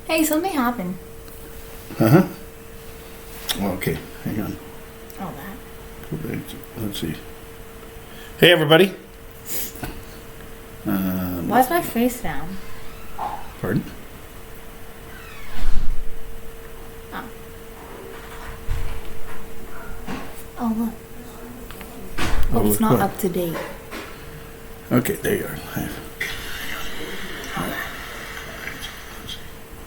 Hey, something happened. Uh-huh. Okay, hang on. Oh, that. Let's see. Hey, everybody. Why is my face down? Pardon? Oh. Oh, look. Oh, it's not what? up to date. Okay, there you are.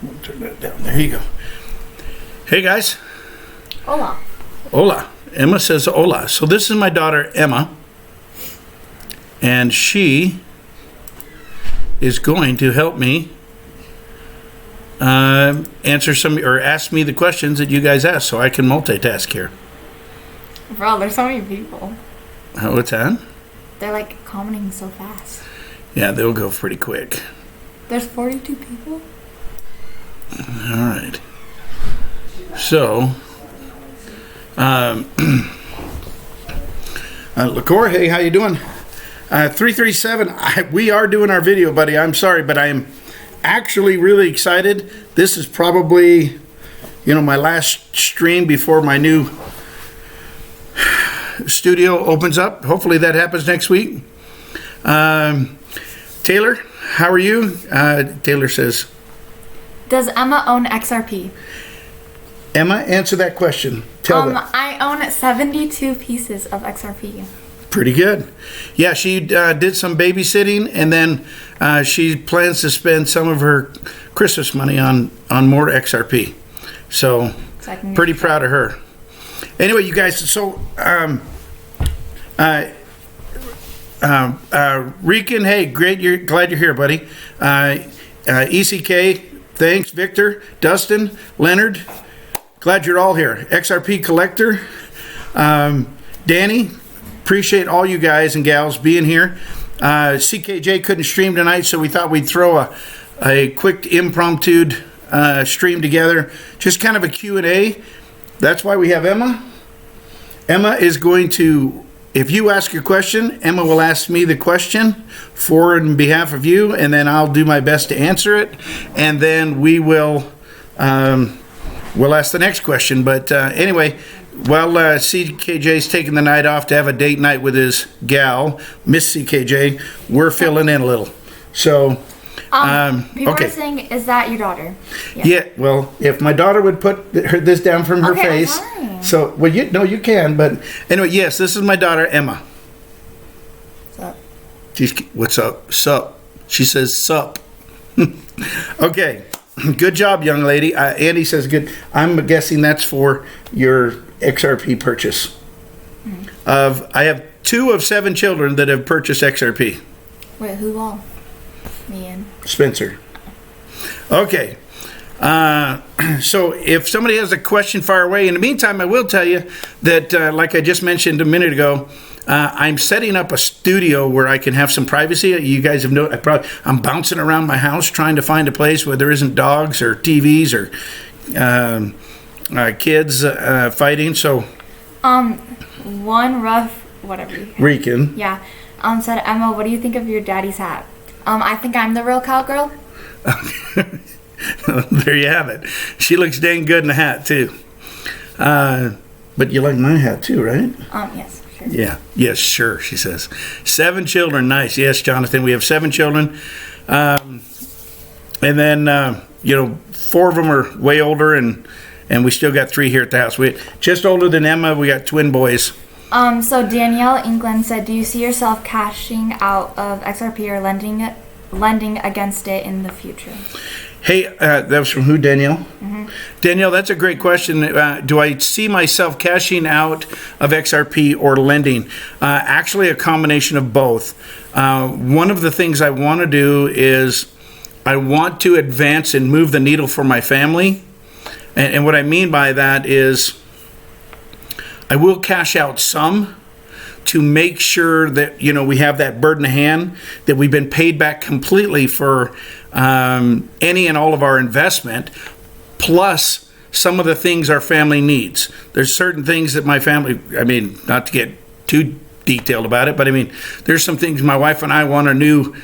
We'll turn that down. There you go. Hey, guys. Hola. Hola. Emma says hola. So this is my daughter, Emma. And she is going to help me answer some, or ask me the questions that you guys ask so I can multitask here. Bro, there's so many people. What's that? They're like commenting so fast. Yeah, they'll go pretty quick. There's 42 people? All right. So, LaCour, hey, how you doing? 337, we are doing our video, buddy. I'm sorry, but I am actually really excited. This is probably, my last stream before my new studio opens up. Hopefully that happens next week. Taylor, how are you? Taylor says, Does Emma own XRP? Emma, answer that question. Tell them. I own 72 pieces of XRP. Pretty good. Yeah, she did some babysitting, and then she plans to spend some of her Christmas money on more XRP. So pretty proud of her. Anyway, you guys, so Rican, hey, great, glad you're here, buddy. ECK, thanks. Victor, Dustin, Leonard, glad you're all here. XRP collector, Danny, appreciate all you guys and gals being here. CKJ couldn't stream tonight, so we thought we'd throw a quick impromptu stream together, just kind of a Q&A. That's why we have Emma. Emma is going to, if you ask a question, Emma will ask me the question for and behalf of you, and then I'll do my best to answer it, and then we will we'll ask the next question. But anyway, while CKJ's taking the night off to have a date night with his gal, Miss CKJ, we're filling in a little. So, people okay. are saying, is that your daughter? Yeah, well, if my daughter would put this down from her face. Fine. So, well, you can, but anyway, yes, this is my daughter, Emma. What's up? What's up? Sup. She says sup. Okay. Good job, young lady. Andy says good. I'm guessing that's for your XRP purchase. Mm-hmm. I have 2 of 7 children that have purchased XRP. Wait, who all? Me and Spencer. Okay. So if somebody has a question, fire away. In the meantime, I will tell you that, like I just mentioned a minute ago, I'm setting up a studio where I can have some privacy. You guys have noticed I'm bouncing around my house trying to find a place where there isn't dogs or TVs or kids fighting. So, one rough whatever. Rican. Yeah. Said, Emma, what do you think of your daddy's hat? I think I'm the real cowgirl. There you have it. She looks dang good in the hat too. But you like my hat too, right? Yes, sure. Yeah. Yes, sure. She says 7 children. Nice. Yes, Jonathan. We have 7 children, and then 4 of them are way older, and we still got 3 here at the house. We just older than Emma. We got twin boys. So Danielle England said, do you see yourself cashing out of XRP or lending against it in the future? Hey, that was from who, Danielle? Mm-hmm. Danielle, that's a great question. Do I see myself cashing out of XRP or lending? Actually, a combination of both. One of the things I want to do is I want to advance and move the needle for my family. And what I mean by that is I will cash out some to make sure that, we have that bird in the hand, that we've been paid back completely for any and all of our investment, plus some of the things our family needs. There's certain things that my family, not to get too detailed about it, but there's some things my wife and I want a new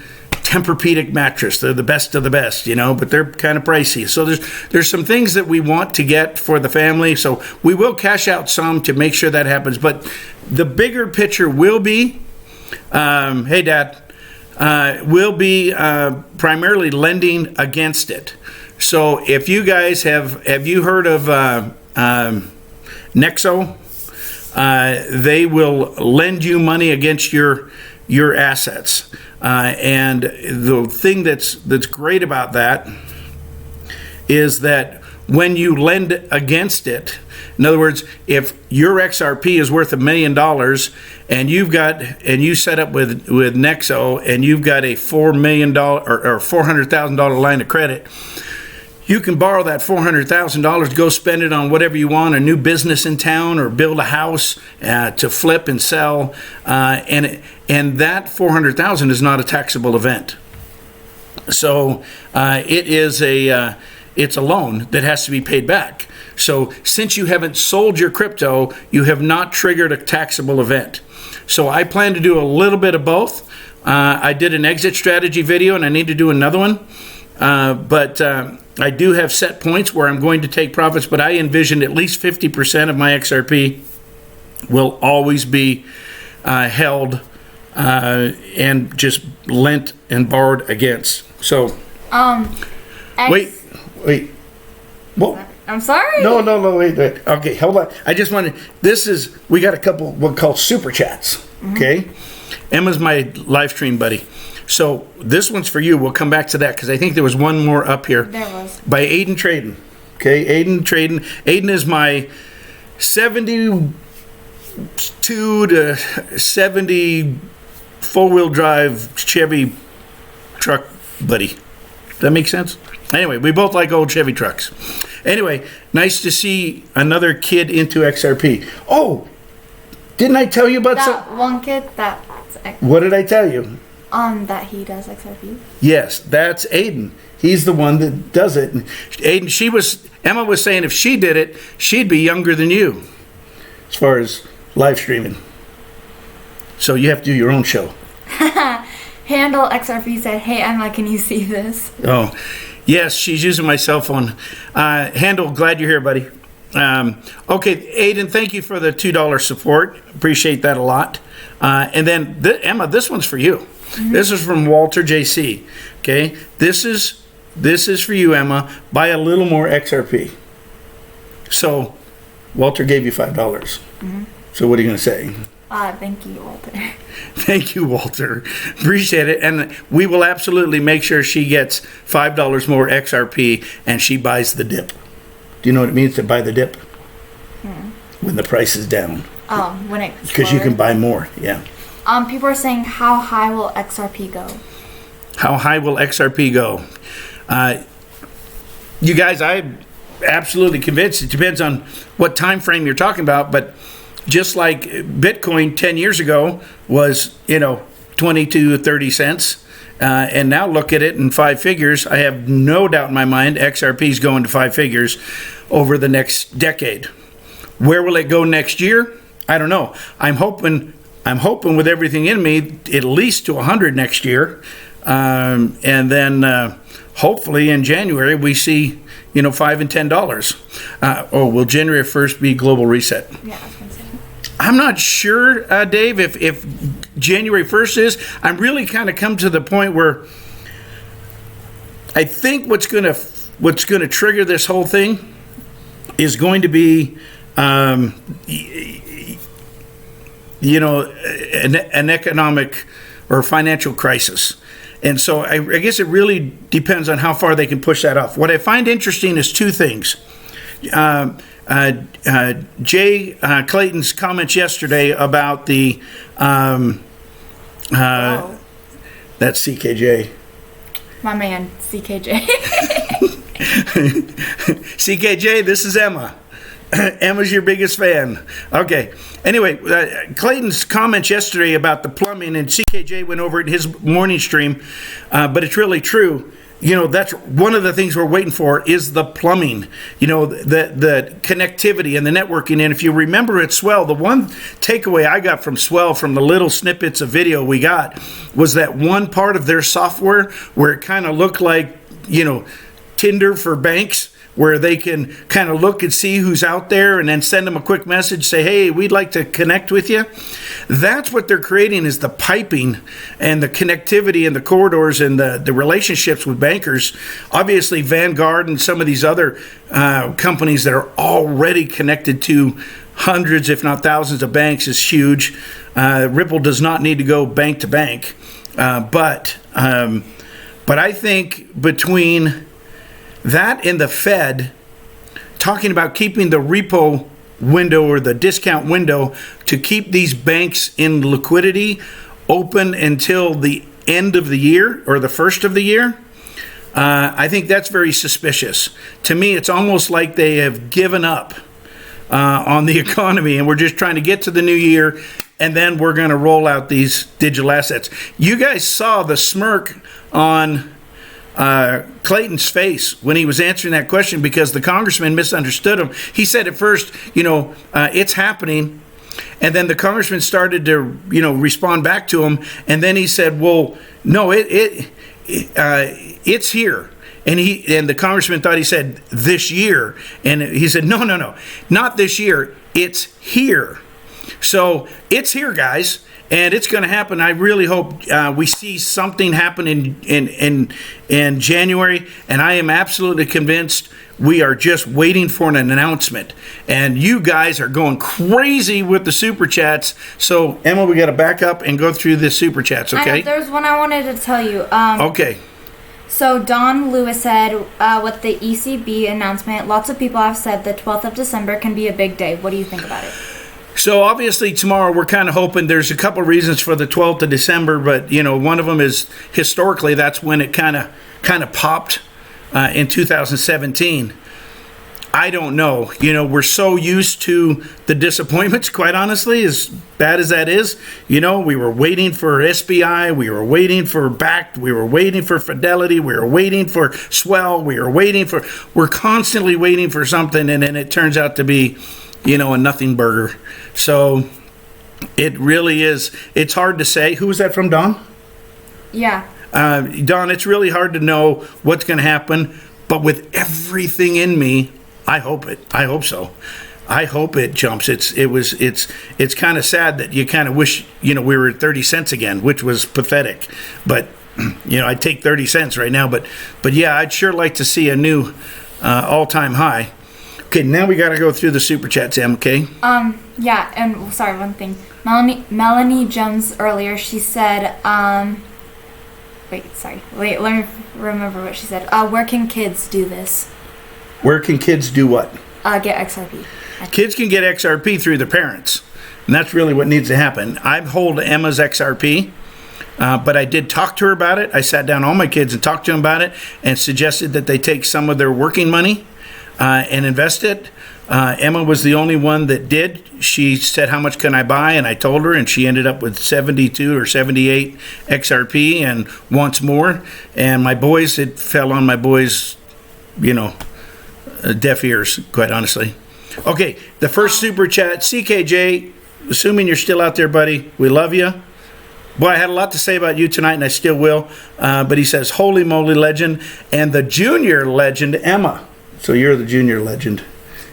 Tempur-Pedic mattress. They're the best of the best, but they're kind of pricey. So there's some things that we want to get for the family. So we will cash out some to make sure that happens. But the bigger picture will be, hey, Dad, will be primarily lending against it. So if you guys have you heard of Nexo? They will lend you money against your assets. And the thing that's great about that is that when you lend against it, in other words, if your XRP is worth $1 million and you set up with Nexo and you've got a $4 million or $400,000 line of credit, you can borrow that $400,000 to go spend it on whatever you want, a new business in town or build a house to flip and sell. And that $400,000 is not a taxable event. So it's a loan that has to be paid back. So since you haven't sold your crypto, you have not triggered a taxable event. So I plan to do a little bit of both. I did an exit strategy video and I need to do another one. But I do have set points where I'm going to take profits, but I envision at least 50% of my XRP will always be held and just lent and borrowed against. So, wait. Well, I'm sorry. No, wait. Okay, hold on. I just wanted, we got a couple what we call super chats, okay? Emma's my live stream buddy. So this one's for you. We'll come back to that because I think there was one more up here. There was. By Aiden Traden. Okay, Aiden Traden. Aiden is my 72 to 70 four-wheel drive Chevy truck buddy. Does that make sense? Anyway, we both like old Chevy trucks. Anyway, nice to see another kid into XRP. Oh, didn't I tell you about that one kid? What did I tell you? That he does XRP. Yes, that's Aiden. He's the one that does it. Aiden, Emma was saying if she did it, she'd be younger than you as far as live streaming. So you have to do your own show. Handle XRP said, "Hey Emma, can you see this?" Oh, yes, she's using my cell phone. Handle, glad you're here, buddy. Okay, Aiden, thank you for the $2 support. Appreciate that a lot. And then Emma, this one's for you. Mm-hmm. This is from Walter JC. Okay, this is for you, Emma. Buy a little more XRP. So, Walter gave you $5. Mm-hmm. So what are you going to say? Thank you, Walter. Thank you, Walter. Appreciate it. And we will absolutely make sure she gets $5 more XRP and she buys the dip. Do you know what it means to buy the dip? When the price is down. When it's because you can buy more. Yeah. People are saying, how high will XRP go? How high will XRP go? You guys, I'm absolutely convinced. It depends on what time frame you're talking about, but just like Bitcoin 10 years ago was, 20 to 30 cents. And now look at it in 5 figures. I have no doubt in my mind XRP is going to 5 figures over the next decade. Where will it go next year? I don't know. I'm hoping with everything in me at least to 100 next year. And then hopefully in January we see, $5 and $10. Will January 1st be global reset? Yeah, I was going to say. I'm not sure, Dave, if January 1st is. I'm really kind of come to the point where I think what's going to trigger this whole thing is going to be an economic or financial crisis. And so I guess it really depends on how far they can push that off. What I find interesting is 2 things. Jay Clayton's comments yesterday about the that's CKJ. My man, CKJ. CKJ, this is Emma. Emma's your biggest fan. Okay. Anyway, Clayton's comments yesterday about the plumbing, and CKJ went over it in his morning stream, but it's really true. that's one of the things we're waiting for is the plumbing, the connectivity and the networking. And if you remember at Swell, the one takeaway I got from Swell from the little snippets of video we got was that one part of their software where it kind of looked like, Tinder for banks, where they can kind of look and see who's out there and then send them a quick message, say, hey, we'd like to connect with you. That's what they're creating, is the piping and the connectivity and the corridors and the relationships with bankers. Obviously, Vanguard and some of these other companies that are already connected to hundreds, if not thousands of banks is huge. Ripple does not need to go bank to bank. But I think between that and the Fed talking about keeping the repo window or the discount window to keep these banks in liquidity open until the end of the year or the first of the year, I think that's very suspicious. To me, it's almost like they have given up on the economy and we're just trying to get to the new year and then we're going to roll out these digital assets. You guys saw the smirk on Clayton's face when he was answering that question because the congressman misunderstood him. He said at first, it's happening. And then the congressman started to, respond back to him. And then he said, well, no, it's here. And the congressman thought he said this year. And he said, no, not this year. It's here. So it's here, guys. And it's going to happen. I really hope we see something happen in January. And I am absolutely convinced we are just waiting for an announcement. And you guys are going crazy with the super chats. So Emma, we got to back up and go through the super chats. Okay. There's one I wanted to tell you. Okay. So Don Lewis said, with the ECB announcement, lots of people have said the 12th of December can be a big day. What do you think about it? So obviously tomorrow we're kind of hoping there's a couple of reasons for the 12th of December, but one of them is historically that's when it kind of popped in 2017. I don't know. We're so used to the disappointments, quite honestly, as bad as that is. We were waiting for SBI, we were waiting for Backed, we were waiting for Fidelity, we were waiting for Swell, we're constantly waiting for something, and then it turns out to be a nothing burger. So it really is. It's hard to say. Who was that from, Don? Yeah. Don, it's really hard to know what's going to happen. But with everything in me, I hope it. I hope so. I hope it jumps. It's kind of sad that you kind of wish we were at 30 cents again, which was pathetic. But I'd take 30 cents right now. But yeah, I'd sure like to see a new all-time high. Okay, now we got to go through the super chats, Em, okay? Yeah, and sorry, one thing. Melanie Jones earlier, she said, wait, let me remember what she said. Where can kids do this? Where can kids do what? Get XRP. Kids can get XRP through their parents, and that's really what needs to happen. I hold Emma's XRP, but I did talk to her about it. I sat down all my kids and talked to them about it and suggested that they take some of their working money and invest it. Emma was the only one that did. She said, how much can I buy? And I told her, and she ended up with 72 or 78 XRP and wants more. And my boys, it fell on my boys, deaf ears, quite honestly. Okay, the first super chat, CKJ, assuming you're still out there, buddy, we love you. Boy, I had a lot to say about you tonight, and I still will. But he says, holy moly legend, and the junior legend, Emma. So you're the junior legend.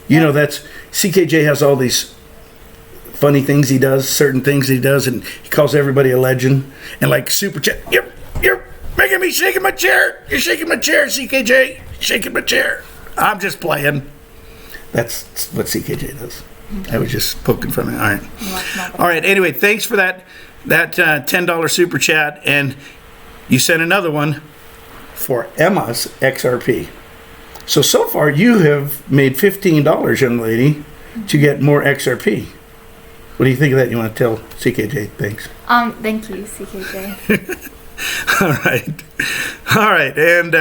That's CKJ has all these funny things he does, certain things he does, and he calls everybody a legend. And like super chat, you're making me shaking my chair. You're shaking my chair, CKJ. Shaking my chair. I'm just playing. That's what CKJ does. I was just poking fun of it. All right. Anyway, thanks for that $10 super chat, and you sent another one for Emma's XRP. So far, you have made $15, young lady, to get more XRP. What do you think of that? You want to tell CKJ? Thanks. Thank you, CKJ. All right. And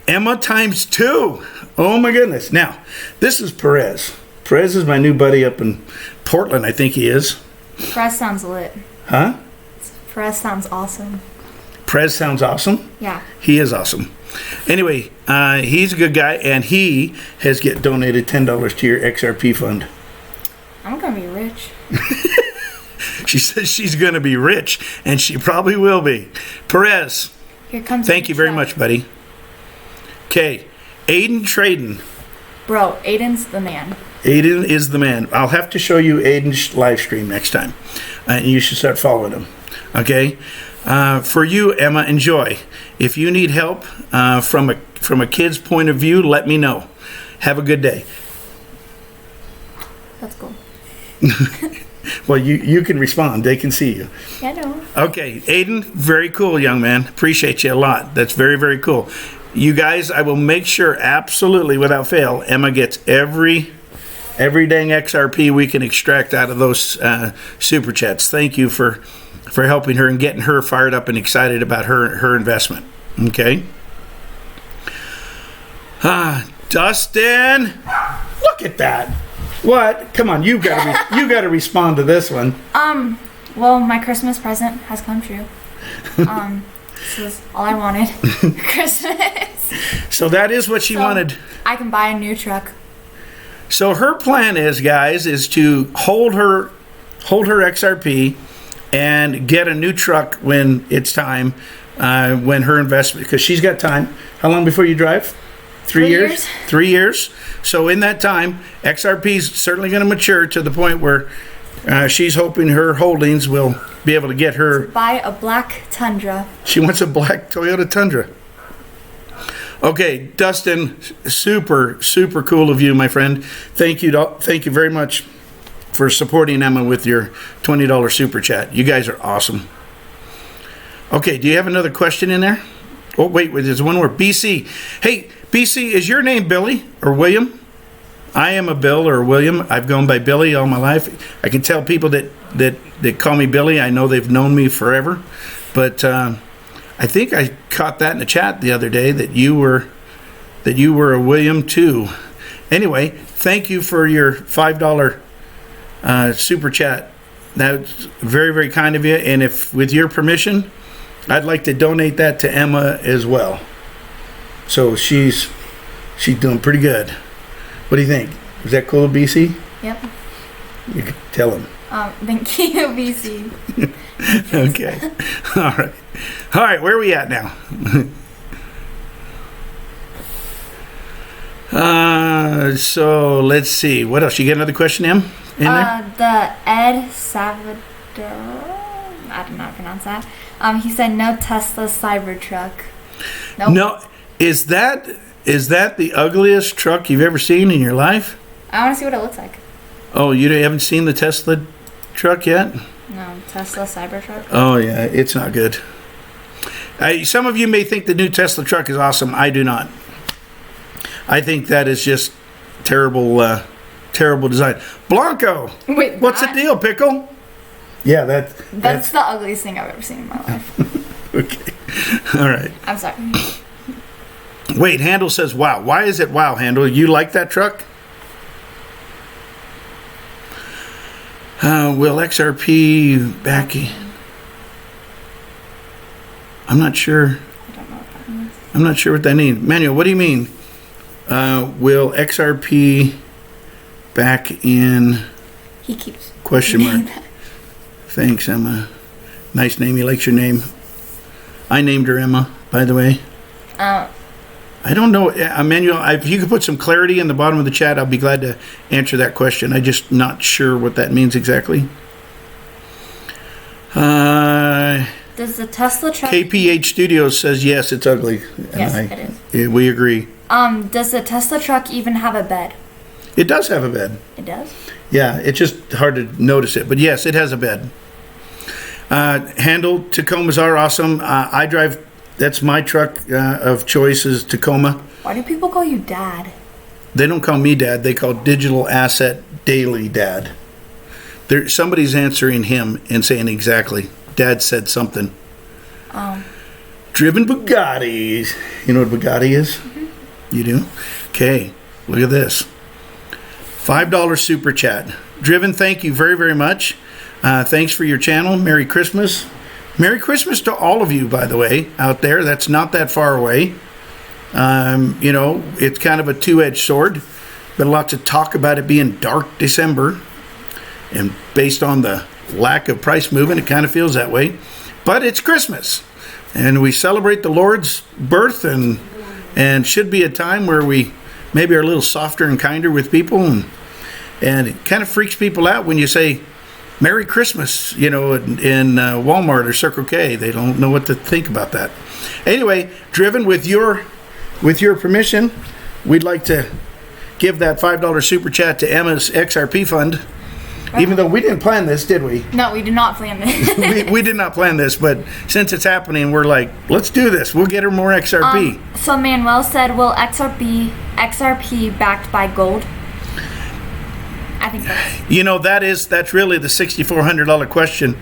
Emma times 2. Oh, my goodness. Now, this is Perez. Perez is my new buddy up in Portland, I think he is. Perez sounds lit. Huh? Perez sounds awesome. Prez sounds awesome. Yeah. He is awesome. Anyway, he's a good guy, and he has donated $10 to your XRP fund. I'm gonna be rich. She says she's going to be rich, and she probably will be. Perez, Here comes. thank you very much, buddy. Okay, Aiden Traden. Bro, Aiden's the man. Aiden is the man. I'll have to show you Aiden's live stream next time. And you should start following him. Okay? For you, Emma, enjoy. If you need help from a kid's point of view, let me know. Have a good day. That's cool. Well, you can respond. They can see you. Yeah, I know. Okay, Aiden, very cool, young man. Appreciate you a lot. That's very, very cool. You guys, I will make sure, absolutely, without fail, Emma gets every dang XRP we can extract out of those super chats. Thank you for helping her and getting her fired up and excited about her investment. Okay. Dustin, look at that. What? Come on, you gotta respond to this one. Well, my Christmas present has come true. This is all I wanted for Christmas. So that is what she wanted. I can buy a new truck. So her plan is, guys, is to hold her XRP and get a new truck when it's time, when her investment, because she's got time. How long before you drive? 3 years? 3 years. So in that time, XRP is certainly going to mature to the point where she's hoping her holdings will be able to get her. Buy a black Tundra. She wants a black Toyota Tundra. Okay, Dustin, super, super cool of you, my friend. Thank you very much for supporting Emma with your $20 super chat. You guys are awesome. Okay, do you have another question in there? Oh, wait, there's one more. BC. Hey, BC, is your name Billy or William? I am a Bill or a William. I've gone by Billy all my life. I can tell people that call me Billy. I know they've known me forever. But I think I caught that in the chat the other day that you were a William too. Anyway, thank you for your $5 super chat. That's very, very kind of you. And if with your permission, I'd like to donate that to Emma as well. So she's doing pretty good. What do you think? Is that cool, BC? Yep. You can tell him. Thank you, BC. Okay. All right. Where are we at now? So let's see. What else? You get another question, Em? In there? The Ed Salvador. I don't know how to pronounce that. He said no Tesla Cybertruck. Nope. No. Is that the ugliest truck you've ever seen in your life? I want to see what it looks like. Oh, you haven't seen the Tesla truck yet? No, Tesla Cybertruck. Oh, yeah, it's not good. Some of you may think the new Tesla truck is awesome. I do not. I think that is just terrible, terrible design. Blanco! Wait, what's the deal, Pickle? Yeah, that's the ugliest thing I've ever seen in my life. Okay. All right. I'm sorry. Wait, Handel says, wow. Why is it wow, Handel? You like that truck? Will XRP back? I'm not sure. I don't know what that means. I'm not sure what that means. Manuel, what do you mean? Will XRP back in? He keeps question mark. Thanks, Emma. Nice name. He likes your name. I named her Emma, by the way. I don't know, Emmanuel, if you could put some clarity in the bottom of the chat, I'll be glad to answer that question. I'm just not sure what that means exactly. Does the Tesla truck... KPH Studios says, yes, it's ugly. Yes, it is. We agree. Does the Tesla truck even have a bed? It does have a bed. It does? Yeah, it's just hard to notice it. But yes, it has a bed. Handle Tacomas are awesome. I drive... That's my truck of choice is Tacoma. Why do people call you Dad? They don't call me Dad. They call Digital Asset Daily Dad. Somebody's answering him and saying exactly. Dad said something. Driven Bugattis. You know what Bugatti is? Mm-hmm. You do? Okay. Look at this. $5 super chat. Driven, thank you very, very much. Thanks for your channel. Merry Christmas. Merry Christmas to all of you, by the way, out there. That's not that far away. You know, it's kind of a two-edged sword. Been lots of talk about it being dark December. And based on the lack of price movement, it kind of feels that way. But it's Christmas. And we celebrate the Lord's birth, and should be a time where we maybe are a little softer and kinder with people. And it kind of freaks people out when you say, Merry Christmas, you know, in Walmart or Circle K. They don't know what to think about that. Anyway, Driven, with your permission, we'd like to give that $5 super chat to Emma's XRP fund. Even though we didn't plan this, did we? No, we did not plan this. we did not plan this, but since it's happening, we're like, let's do this. We'll get her more XRP. So Manuel said, will XRP backed by gold? I think that's... You know, that's really the $6,400 question,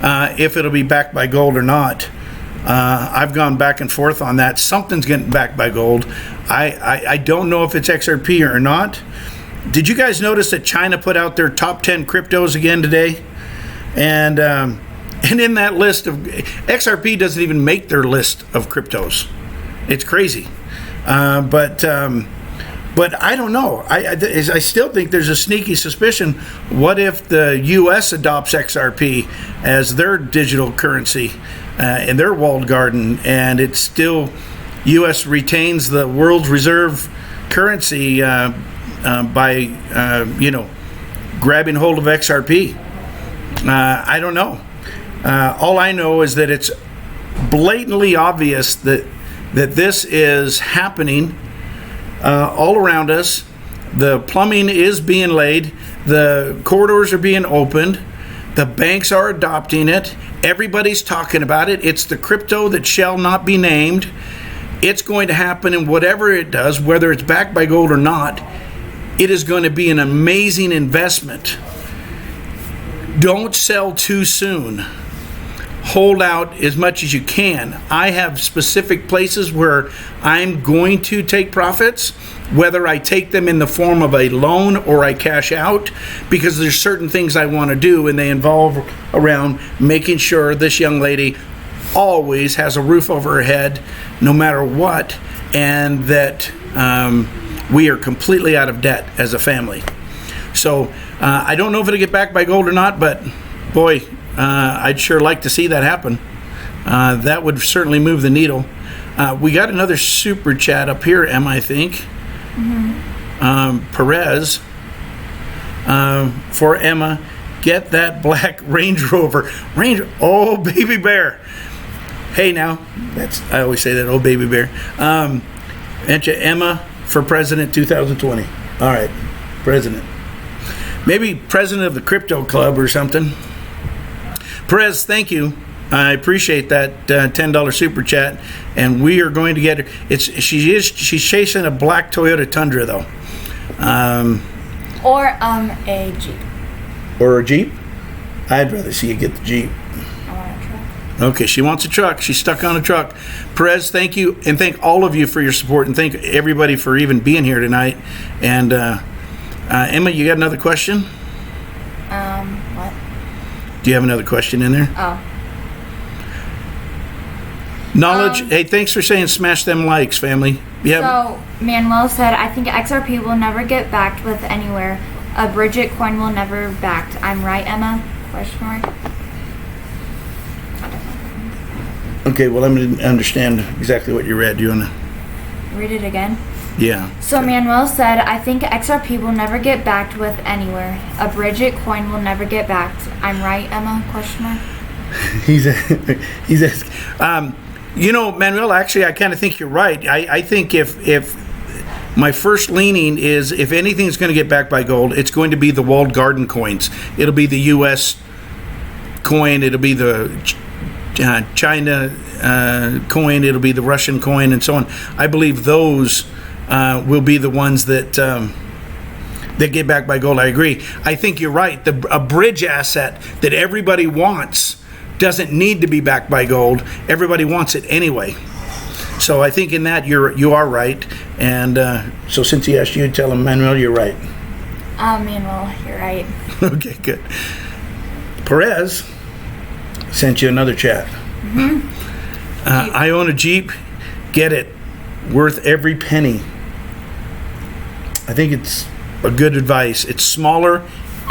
if it'll be backed by gold or not. I've gone back and forth on that. Something's getting backed by gold. I don't know if it's XRP or not. Did you guys notice that China put out their top 10 cryptos again today? And in that list of XRP doesn't even make their list of cryptos. It's crazy. But I don't know. I still think there's a sneaky suspicion. What if the U.S. adopts XRP as their digital currency in their walled garden, and it's still U.S. retains the world's reserve currency by grabbing hold of XRP? I don't know. All I know is that it's blatantly obvious that this is happening all around us. The plumbing is being laid. The corridors are being opened. The banks are adopting it. Everybody's talking about it. It's the crypto that shall not be named. It's going to happen, and whatever it does, whether it's backed by gold or not, it is going to be an amazing investment. Don't sell too soon. Hold out as much as you can. I have specific places where I'm going to take profits, whether I take them in the form of a loan or I cash out, because there's certain things I want to do, and they involve around making sure this young lady always has a roof over her head no matter what, and that we are completely out of debt as a family. So I don't know if it'll get backed by gold or not, but boy, I'd sure like to see that happen. That would certainly move the needle. We got another super chat up here, Emma, I think. Mm-hmm. Perez, for Emma, get that black Range Rover. Oh, baby bear. Hey, now, I always say that, oh, baby bear. Emma for president 2020. All right, president. Maybe president of the crypto club or something. Perez, thank you. I appreciate that $10 super chat, and we are going to get her. She's chasing a black Toyota Tundra though, or a Jeep. Or a Jeep. I'd rather see you get the Jeep. I want a truck. Okay, she wants a truck. She's stuck on a truck. Perez, thank you, and thank all of you for your support, and thank everybody for even being here tonight. And Emma, you got another question? What? Do you have another question in there? Oh. Knowledge. Hey, thanks for saying smash them likes, family. So Manuel said, I think XRP will never get backed with anywhere. A Bridget coin will never backed. I'm right, Emma? Question mark. Okay, well, I'm going to understand exactly what you read. Do you want to read it again? Yeah. So Manuel said, I think XRP will never get backed with anywhere. A Bridget coin will never get backed. I'm right, Emma? Question mark. He's asking. Manuel, actually, I kind of think you're right. I think if my first leaning is, if anything's going to get backed by gold, it's going to be the walled garden coins. It'll be the U.S. coin. It'll be the China coin. It'll be the Russian coin, and so on. I believe those will be the ones that get backed by gold. I agree. I think you're right. A bridge asset that everybody wants doesn't need to be backed by gold. Everybody wants it anyway. So I think in that you are right. And so since he asked you, tell him, Manuel, you're right. Manuel, you're right. Okay, good. Perez sent you another chat. I own a Jeep. Get it. Worth every penny. I think it's a good advice. It's smaller,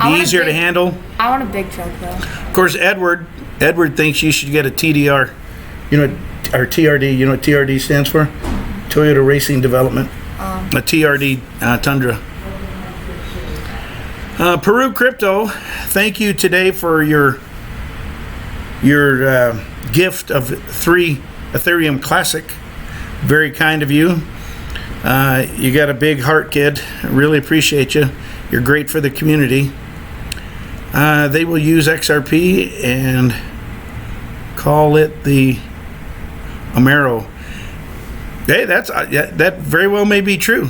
easier to handle. I want a big truck, though. Of course, Edward thinks you should get a TDR. You know, or TRD. You know what TRD stands for? Toyota Racing Development. A TRD Tundra. Peru Crypto, thank you today for your gift of 3 Ethereum Classic. Very kind of you. You got a big heart, kid. I really appreciate you. You're great for the community. They will use XRP and call it the Amaro. Hey, that very well may be true.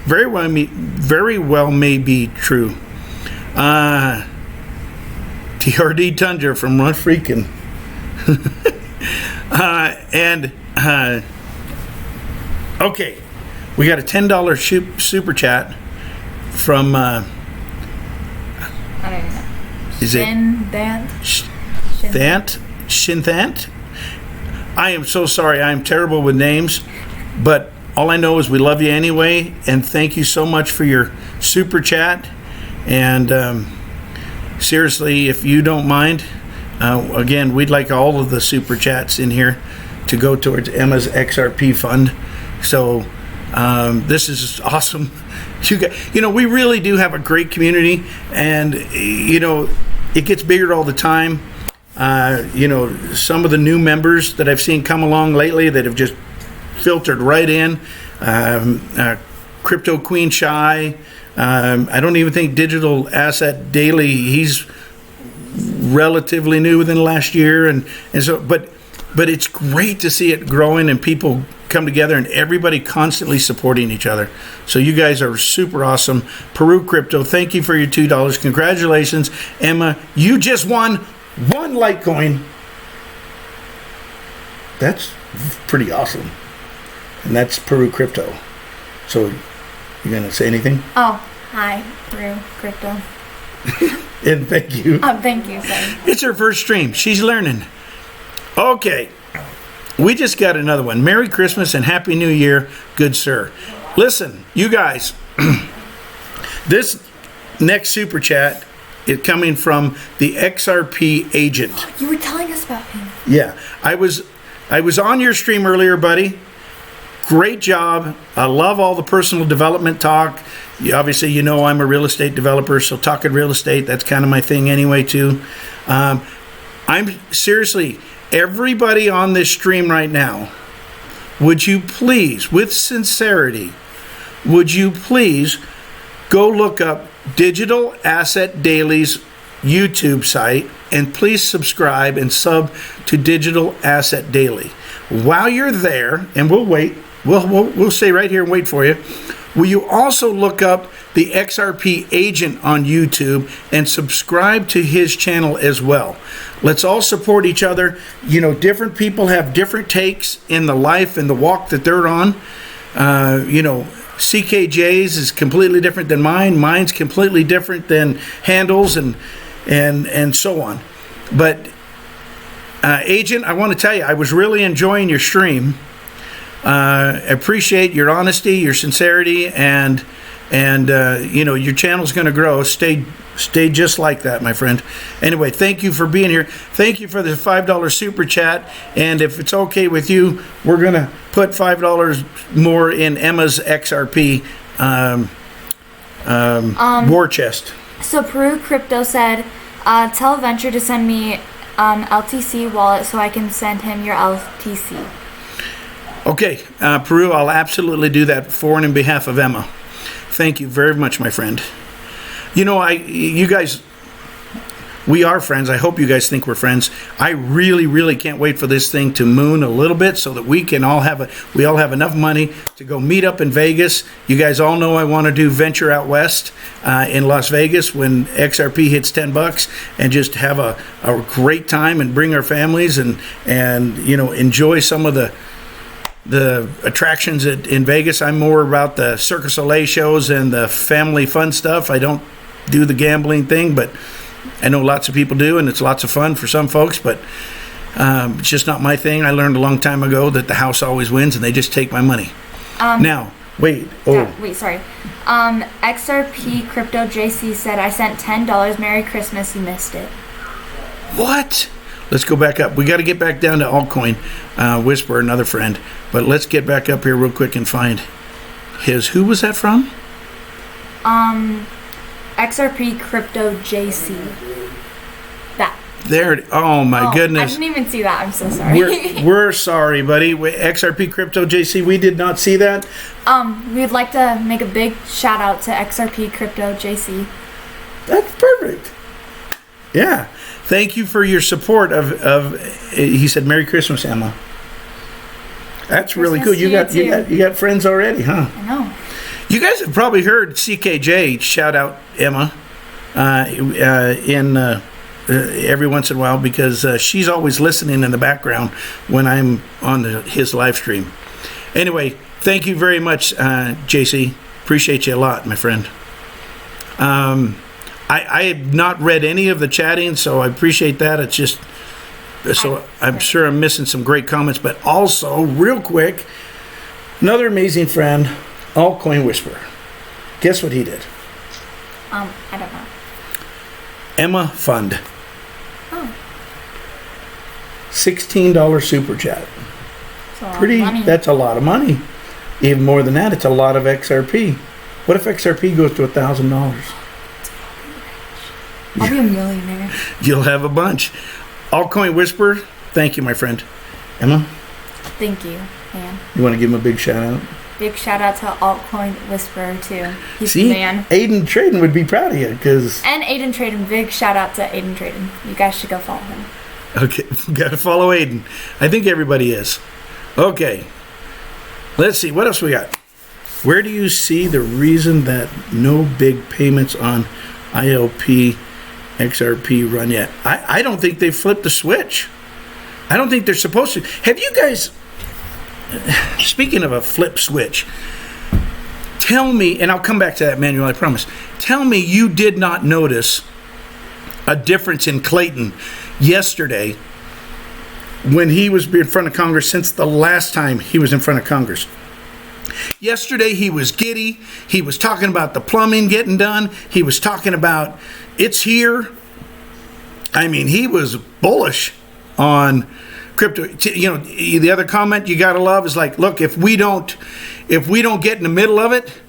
Very well may be true. TRD Tundra from Run Freakin'. Okay, we got a $10 super chat from I don't even know. is it Shinthant? I am so sorry. I am terrible with names, but all I know is we love you anyway, and thank you so much for your super chat. And seriously, if you don't mind, again, we'd like all of the super chats in here to go towards Emma's XRP fund. So this is awesome. We really do have a great community, and it gets bigger all the time. Some of the new members that I've seen come along lately that have just filtered right in. Crypto Queen Shy. I don't even think Digital Asset Daily. He's relatively new within the last year, and so but it's great to see it growing and people come together and everybody constantly supporting each other. So you guys are super awesome. Peru Crypto, thank you for your $2. Congratulations, Emma. You just won 1 Litecoin. That's pretty awesome. And that's Peru Crypto. So you gonna say anything? Oh, hi, Peru Crypto. And thank you. Thank you, sorry. It's her first stream. She's learning. Okay. We just got another one. Merry Christmas and Happy New Year, good sir. Listen, you guys, this next super chat is coming from the XRP agent. You were telling us about him. Yeah, I was on your stream earlier, buddy. Great job. I love all the personal development talk. Obviously, I'm a real estate developer, so talking real estate, that's kind of my thing anyway, too. I'm seriously, everybody on this stream right now, would you please, with sincerity, would you please go look up Digital Asset Daily's YouTube site and please subscribe and sub to Digital Asset Daily. While you're there, and we'll wait, we'll stay right here and wait for you. Will you also look up the XRP agent on YouTube and subscribe to his channel as well? Let's all support each other. Different people have different takes in the life and the walk that they're on. CKJ's is completely different than mine. Mine's completely different than Handles and so on. But agent, I want to tell you, I was really enjoying your stream. Appreciate your honesty, your sincerity, and your channel's going to grow. Stay just like that, my friend. Anyway, thank you for being here. Thank you for the $5 super chat. And if it's okay with you, we're going to put $5 more in Emma's XRP war chest. So Peru Crypto said, tell Venture to send me LTC wallet so I can send him your LTC. Okay, Peru, I'll absolutely do that for and in behalf of Emma. Thank you very much, my friend. You guys, we are friends. I hope you guys think we're friends. I really, really can't wait for this thing to moon a little bit so that we all have enough money to go meet up in Vegas. You guys all know I want to do Venture Out West in Las Vegas when XRP hits $10 and just have a great time and bring our families and enjoy some of the attractions in Vegas. I'm more about the Cirque du Soleil shows and the family fun stuff. I don't do the gambling thing, but I know lots of people do, and it's lots of fun for some folks, but it's just not my thing. I learned a long time ago that the house always wins, and they just take my money. Now, wait. Wait, sorry. XRP Crypto JC said, I sent $10. Merry Christmas. You missed it. What? Let's go back up. We got to get back down to altcoin Whisper, another friend. But let's get back up here real quick and find his. Who was that from? XRP Crypto JC. That. There. Oh my goodness. I didn't even see that. I'm so sorry. We're sorry, buddy. XRP Crypto JC. We did not see that. We'd like to make a big shout out to XRP Crypto JC. That's perfect. Yeah. Thank you for your support of he said Merry Christmas, Emma. That's really cool. You got friends already, huh? I know. You guys have probably heard CKJ shout out Emma every once in a while, because she's always listening in the background when I'm on his live stream. Anyway, thank you very much, JC. Appreciate you a lot, my friend. I have not read any of the chatting, so I appreciate that. It's just, so I'm sure I'm missing some great comments, but also, real quick, another amazing friend, Altcoin Whisperer. Guess what he did? I don't know. Emma Fund. Oh. $16 super chat. Money. That's a lot of money. Even more than that, it's a lot of XRP. What if XRP goes to $1,000? I'll be a millionaire. You'll have a bunch. Altcoin Whisperer, thank you, my friend. Emma? Thank you, man. You want to give him a big shout out? Big shout out to Altcoin Whisperer, too. He's See, the man. Aiden Trading would be proud of you, because... And Aiden Trading. Big shout out to Aiden Trading. You guys should go follow him. Okay, got to follow Aiden. I think everybody is. Okay. Let's see, what else we got? Where do you see the reason that no big payments on ILP XRP run yet? I don't think they've flipped the switch. I don't think they're supposed to. Have you guys, speaking of a flip switch, tell me, and I'll come back to that, Manuel, I promise. Tell me you did not notice a difference in Clayton yesterday when he was in front of Congress since the last time he was in front of Congress. Yesterday he was giddy. He was talking about the plumbing getting done. He was talking about it's here. I mean, he was bullish on crypto. You know, the other comment you got to love is like, look, if we don't get in the middle of it,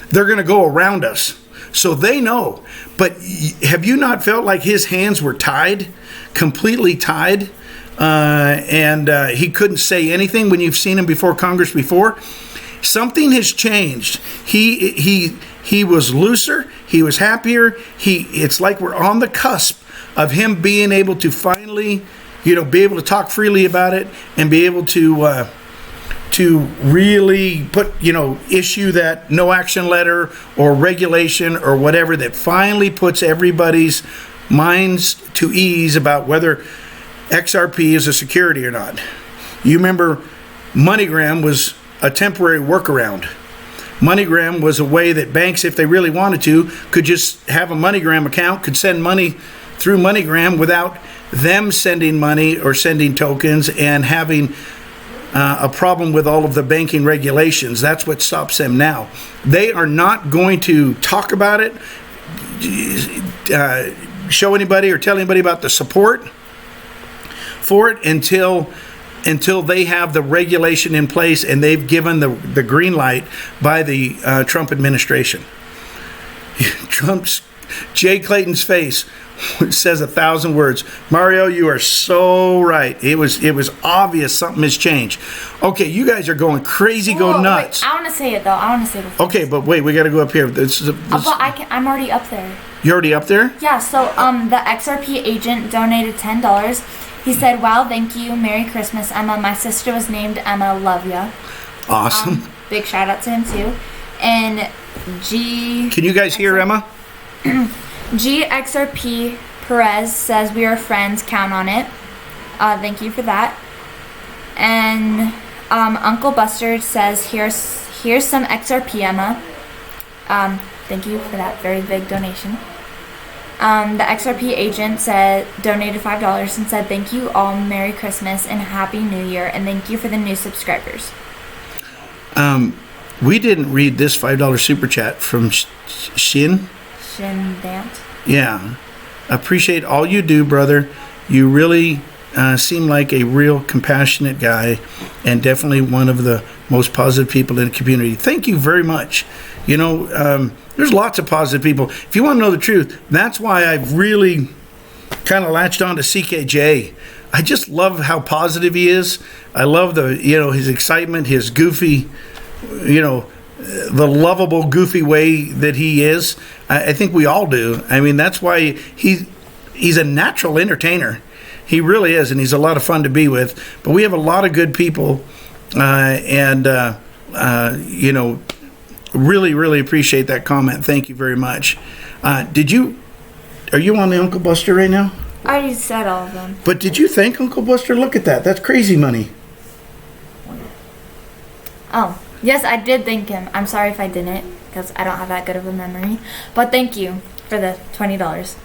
they're going to go around us. So they know. But have you not felt like his hands were tied, completely tied, and he couldn't say anything when you've seen him before Congress before? Something has changed. He was looser. He was happier. It's like we're on the cusp of him being able to finally, be able to talk freely about it and be able to really put, issue that no action letter or regulation or whatever that finally puts everybody's minds to ease about whether XRP is a security or not. You remember MoneyGram was a temporary workaround. MoneyGram was a way that banks, if they really wanted to, could just have a MoneyGram account, could send money through MoneyGram without them sending money or sending tokens and having a problem with all of the banking regulations. That's what stops them now. They are not going to talk about it, show anybody or tell anybody about the support for it until they have the regulation in place and they've given the green light by the Trump administration. Jay Clayton's face says 1,000 words. Mario, you are so right. It was obvious something has changed. Okay, you guys are going crazy, go nuts. Wait, I want to say it though. I want to say it. Okay, but wait, we got to go up here. But I'm already up there. You're already up there? Yeah. So the XRP agent donated $10. He said, "Wow, thank you. Merry Christmas, Emma. My sister was named Emma. Love ya." Awesome. Big shout out to him too. And Can you guys hear Emma? GXRP Perez says, "We are friends. Count on it." Thank you for that. And Uncle Buster says, "Here's some XRP, Emma." Thank you for that very big donation. The XRP agent donated $5 and said, "Thank you all, Merry Christmas and Happy New Year, and thank you for the new subscribers." We didn't read this $5 super chat from Shin. Dant. Yeah. Appreciate all you do, brother. You really seem like a real compassionate guy and definitely one of the most positive people in the community. Thank you very much. You know, there's lots of positive people. If you want to know the truth, that's why I've really kind of latched on to CKJ. I just love how positive he is. I love his excitement, his goofy, the lovable, goofy way that he is. I think we all do. I mean, that's why he's a natural entertainer. He really is, and he's a lot of fun to be with. But we have a lot of good people, really, really appreciate that comment. Thank you very much. Are you on the Uncle Buster right now? I already said all of them. But did you thank Uncle Buster? Look at that. That's crazy money. Oh, yes, I did thank him. I'm sorry if I didn't, because I don't have that good of a memory. But thank you for the $20.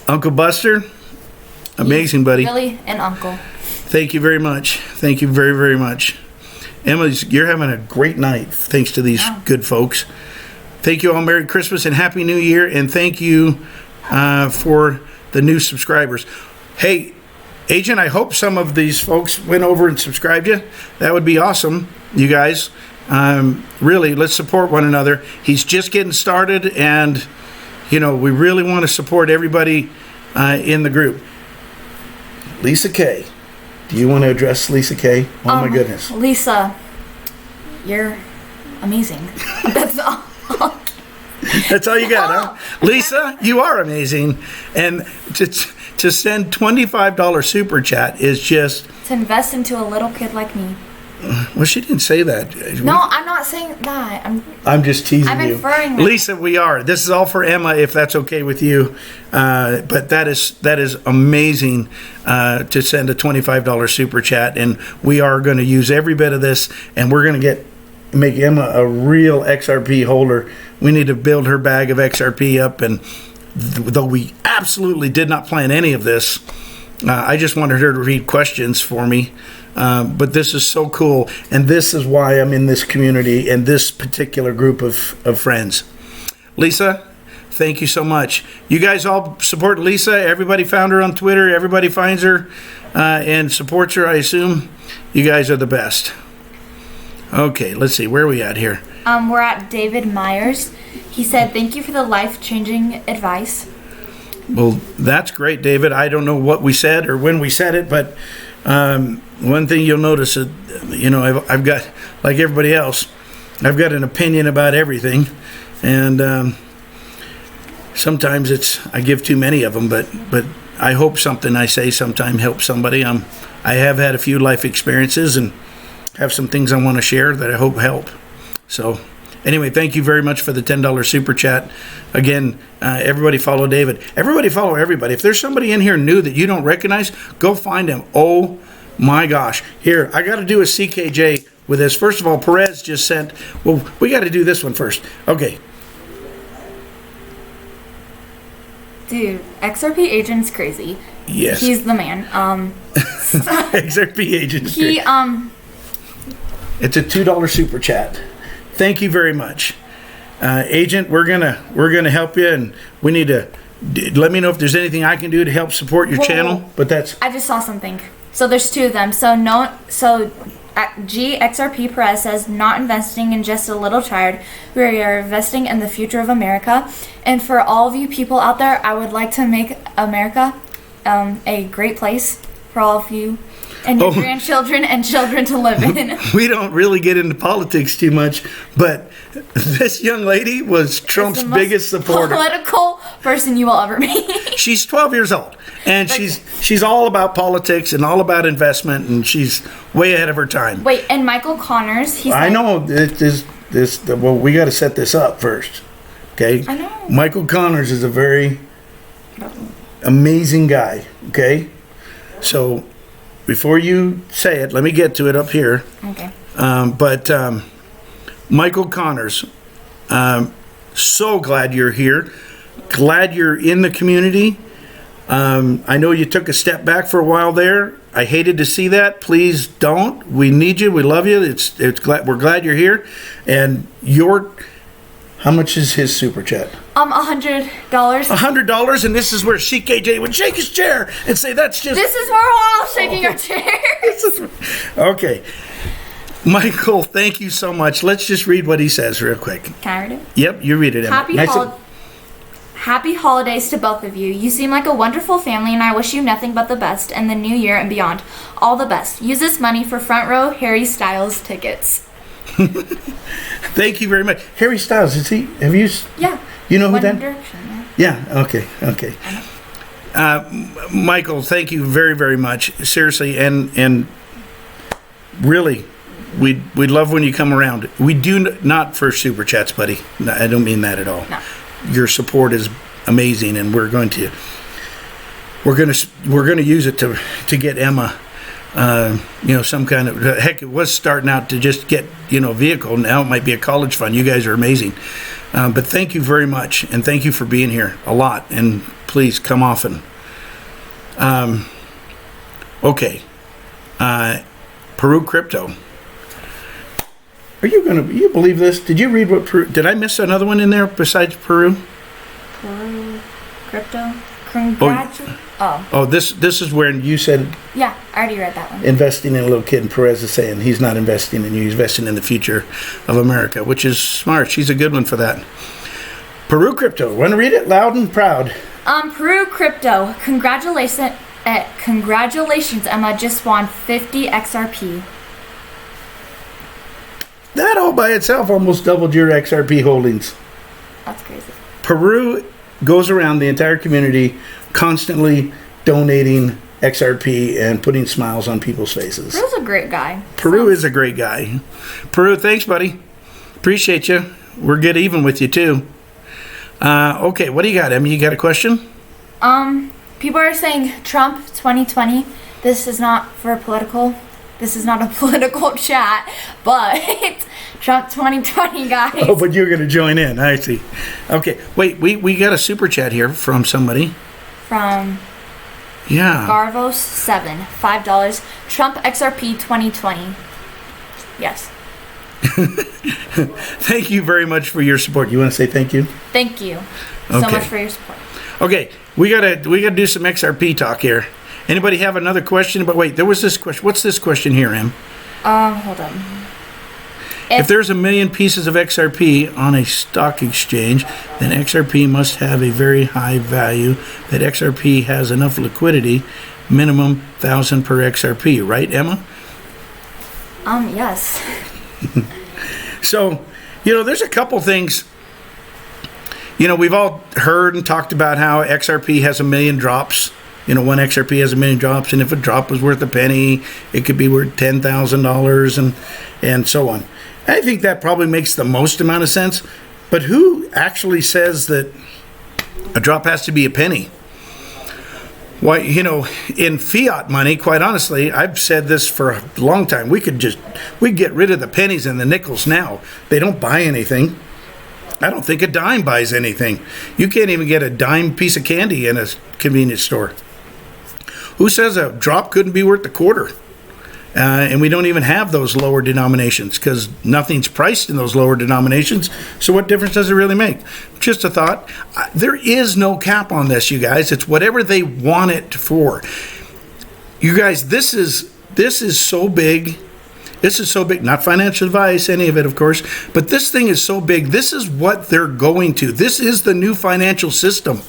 Uncle Buster, amazing, buddy. Really, an uncle. Thank you very much. Thank you very, very much. Emma, you're having a great night thanks to these good folks. Thank you all. Merry Christmas and Happy New Year. And thank you for the new subscribers. Hey, Agent, I hope some of these folks went over and subscribed you. That would be awesome, you guys. Really, let's support one another. He's just getting started, and, we really want to support everybody in the group. Lisa K. Do you want to address Lisa K? Oh, my goodness. Lisa, you're amazing. That's all. That's all you got, huh? Lisa, you are amazing. And to send $25 super chat is just... To invest into a little kid like me. Well, she didn't say that. No, I'm not saying that. I'm just teasing you. I'm inferring that. Lisa, we are. This is all for Emma, if that's okay with you. But that is amazing to send a $25 super chat, and we are going to use every bit of this, and we're going to make Emma a real XRP holder. We need to build her bag of XRP up, and though we absolutely did not plan any of this, I just wanted her to read questions for me. But this is so cool, and this is why I'm in this community and this particular group of friends. Lisa, thank you so much. You guys all support Lisa. Everybody found her on Twitter. Everybody finds her and supports her, I assume. You guys are the best. Okay, let's see. Where are we at here? We're at David Myers. He said, "Thank you for the life-changing advice." Well, that's great, David. I don't know what we said or when we said it, but... one thing you'll notice is, I've got, like everybody else, I've got an opinion about everything, and sometimes I give too many of them, but I hope something I say sometime helps somebody. I have had a few life experiences and have some things I want to share that I hope help. So anyway, thank you very much for the $10 super chat. Again, everybody follow David. Everybody follow everybody. If there's somebody in here new that you don't recognize, go find him. Oh my gosh. Here, I got to do a CKJ with this. First of all, Perez just sent, well, we got to do this one first. Okay. Dude, XRP agent's crazy. Yes. He's the man. XRP agent's crazy. It's a $2 super chat. Thank you very much. Agent, we're gonna help you, and we need to let me know if there's anything I can do to help support your channel. But I just saw something. So there's two of them. XRP Perez says, "Not investing in just a little tired. We are investing in the future of America. And for all of you people out there, I would like to make America a great place for all of you and your grandchildren and children to live in." We don't really get into politics too much, but this young lady was Trump's biggest supporter. Political person you will ever meet. She's 12 years old, and she's all about politics and all about investment, and she's way ahead of her time. Wait, and Michael Connors, I know well, we got to set this up first, okay? I know. Michael Connors is a very amazing guy, okay? So before you say it, let me get to it up here. Okay. Michael Connors, so glad you're here. glad you're in the community. I know you took a step back for a while there. I hated to see that. Please don't. We need you. We love you. We're glad you're here. And how much is his super chat? $100. $100, and this is where CKJ would shake his chair and say, "That's just." This is where we're all shaking our chairs. Okay. Michael, thank you so much. Let's just read what he says real quick. Can I read it? Yep, you read it, Emma. Happy holidays to both of you. You seem like a wonderful family, and I wish you nothing but the best in the new year and beyond. All the best. Use this money for front row Harry Styles tickets. Thank you very much. Harry Styles, have you? Yeah. You know who One that? Direction, yeah. Okay. Michael, thank you very, very much. Seriously, and really, we love when you come around. We do not for super chats, buddy. No, I don't mean that at all. No. Your support is amazing, and we're going to use it to get Emma. Some kind of, heck, it was starting out to just get, a vehicle. Now it might be a college fund. You guys are amazing. But thank you very much. And thank you for being here a lot. And please come often. Okay. Peru crypto. You believe this? Did you read what Peru, did I miss another one in there besides Peru? Peru crypto. Congratulations. Oh, this is where you said. Yeah, I already read that one. Investing in a little kid, and Perez is saying he's not investing in you, he's investing in the future of America, which is smart. She's a good one for that. Peru crypto. Want to read it loud and proud? Peru crypto. Congratulations, Emma. Just won 50 XRP. That all by itself almost doubled your XRP holdings. That's crazy. Peru goes around the entire community constantly donating XRP and putting smiles on people's faces. Peru's a great guy. Peru is a great guy. Peru, thanks, buddy. Appreciate you. We're good even with you, too. Okay, what do you got, Emmy? You got a question? People are saying Trump 2020. This is not a political chat, but Trump 2020, guys. Oh, but you're going to join in. I see. Okay, wait, we got a super chat here from somebody. From Garvos 7, $5. Trump XRP 2020. Yes. Thank you very much for your support. You want to say thank you? Thank you so much for your support. Okay, we gotta do some XRP talk here. Anybody have another question? But wait, there was this question. What's this question here, Em? Hold on. If there's 1 million pieces of XRP on a stock exchange, then XRP must have a very high value. That XRP has enough liquidity, minimum 1,000 per XRP, right, Emma? Yes. So, there's a couple things. We've all heard and talked about how XRP has 1 million drops. One XRP has 1 million drops, and if a drop was worth a penny, it could be worth $10,000 and so on. I think that probably makes the most amount of sense. But who actually says that a drop has to be a penny? Why, in fiat money, quite honestly, I've said this for a long time. We get rid of the pennies and the nickels now. They don't buy anything. I don't think a dime buys anything. You can't even get a dime piece of candy in a convenience store. Who says a drop couldn't be worth a quarter? And we don't even have those lower denominations because nothing's priced in those lower denominations. So what difference does it really make? Just a thought. There is no cap on this, you guys. It's whatever they want it for. You guys, this is so big. This is so big. Not financial advice, any of it, of course. But this thing is so big. This is what they're going to. This is the new financial system.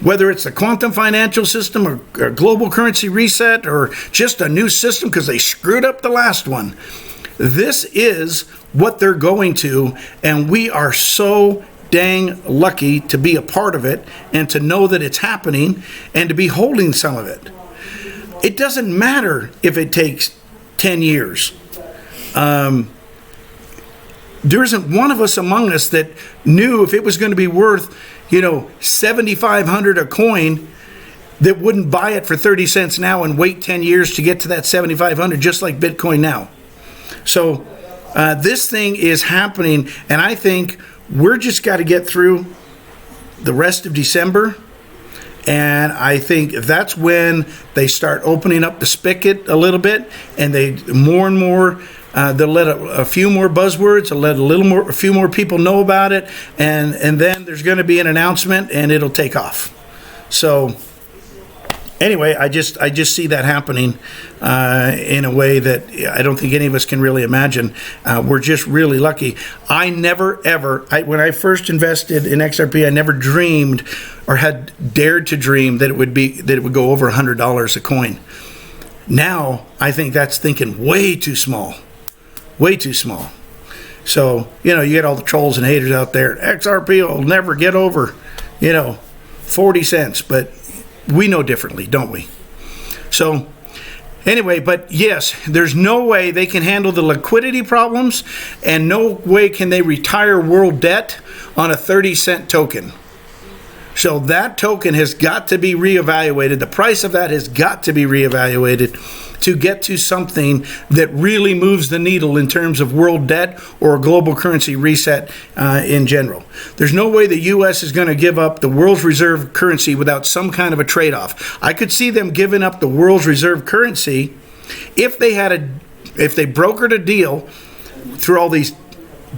Whether it's the quantum financial system or global currency reset or just a new system because they screwed up the last one. This is what they're going to, and we are so dang lucky to be a part of it and to know that it's happening and to be holding some of it. It doesn't matter if it takes 10 years. There isn't one of us among us that knew if it was going to be worth $7,500 a coin that wouldn't buy it for 30 cents now and wait 10 years to get to that 7,500, just like Bitcoin now. So this thing is happening, and I think we're just got to get through the rest of December. And I think that's when they start opening up the spigot a little bit, and they more and more they'll let a few more buzzwords, they'll let a few more people know about it, and then there's going to be an announcement, and it'll take off. So anyway, I just see that happening in a way that I don't think any of us can really imagine. We're just really lucky. I never ever, when I first invested in XRP, I never dreamed or had dared to dream that it would go over $100 a coin. Now I think that's thinking way too small, way too small. So you get all the trolls and haters out there. XRP will never get over 40 cents, but we know differently, don't we? So anyway, but yes, there's no way they can handle the liquidity problems, and no way can they retire world debt on a 30-cent token. So that token has got to be reevaluated. The price of that has got to be reevaluated to get to something that really moves the needle in terms of world debt or a global currency reset in general. There's no way the U.S. is going to give up the world's reserve currency without some kind of a trade-off. I could see them giving up the world's reserve currency if they brokered a deal through all these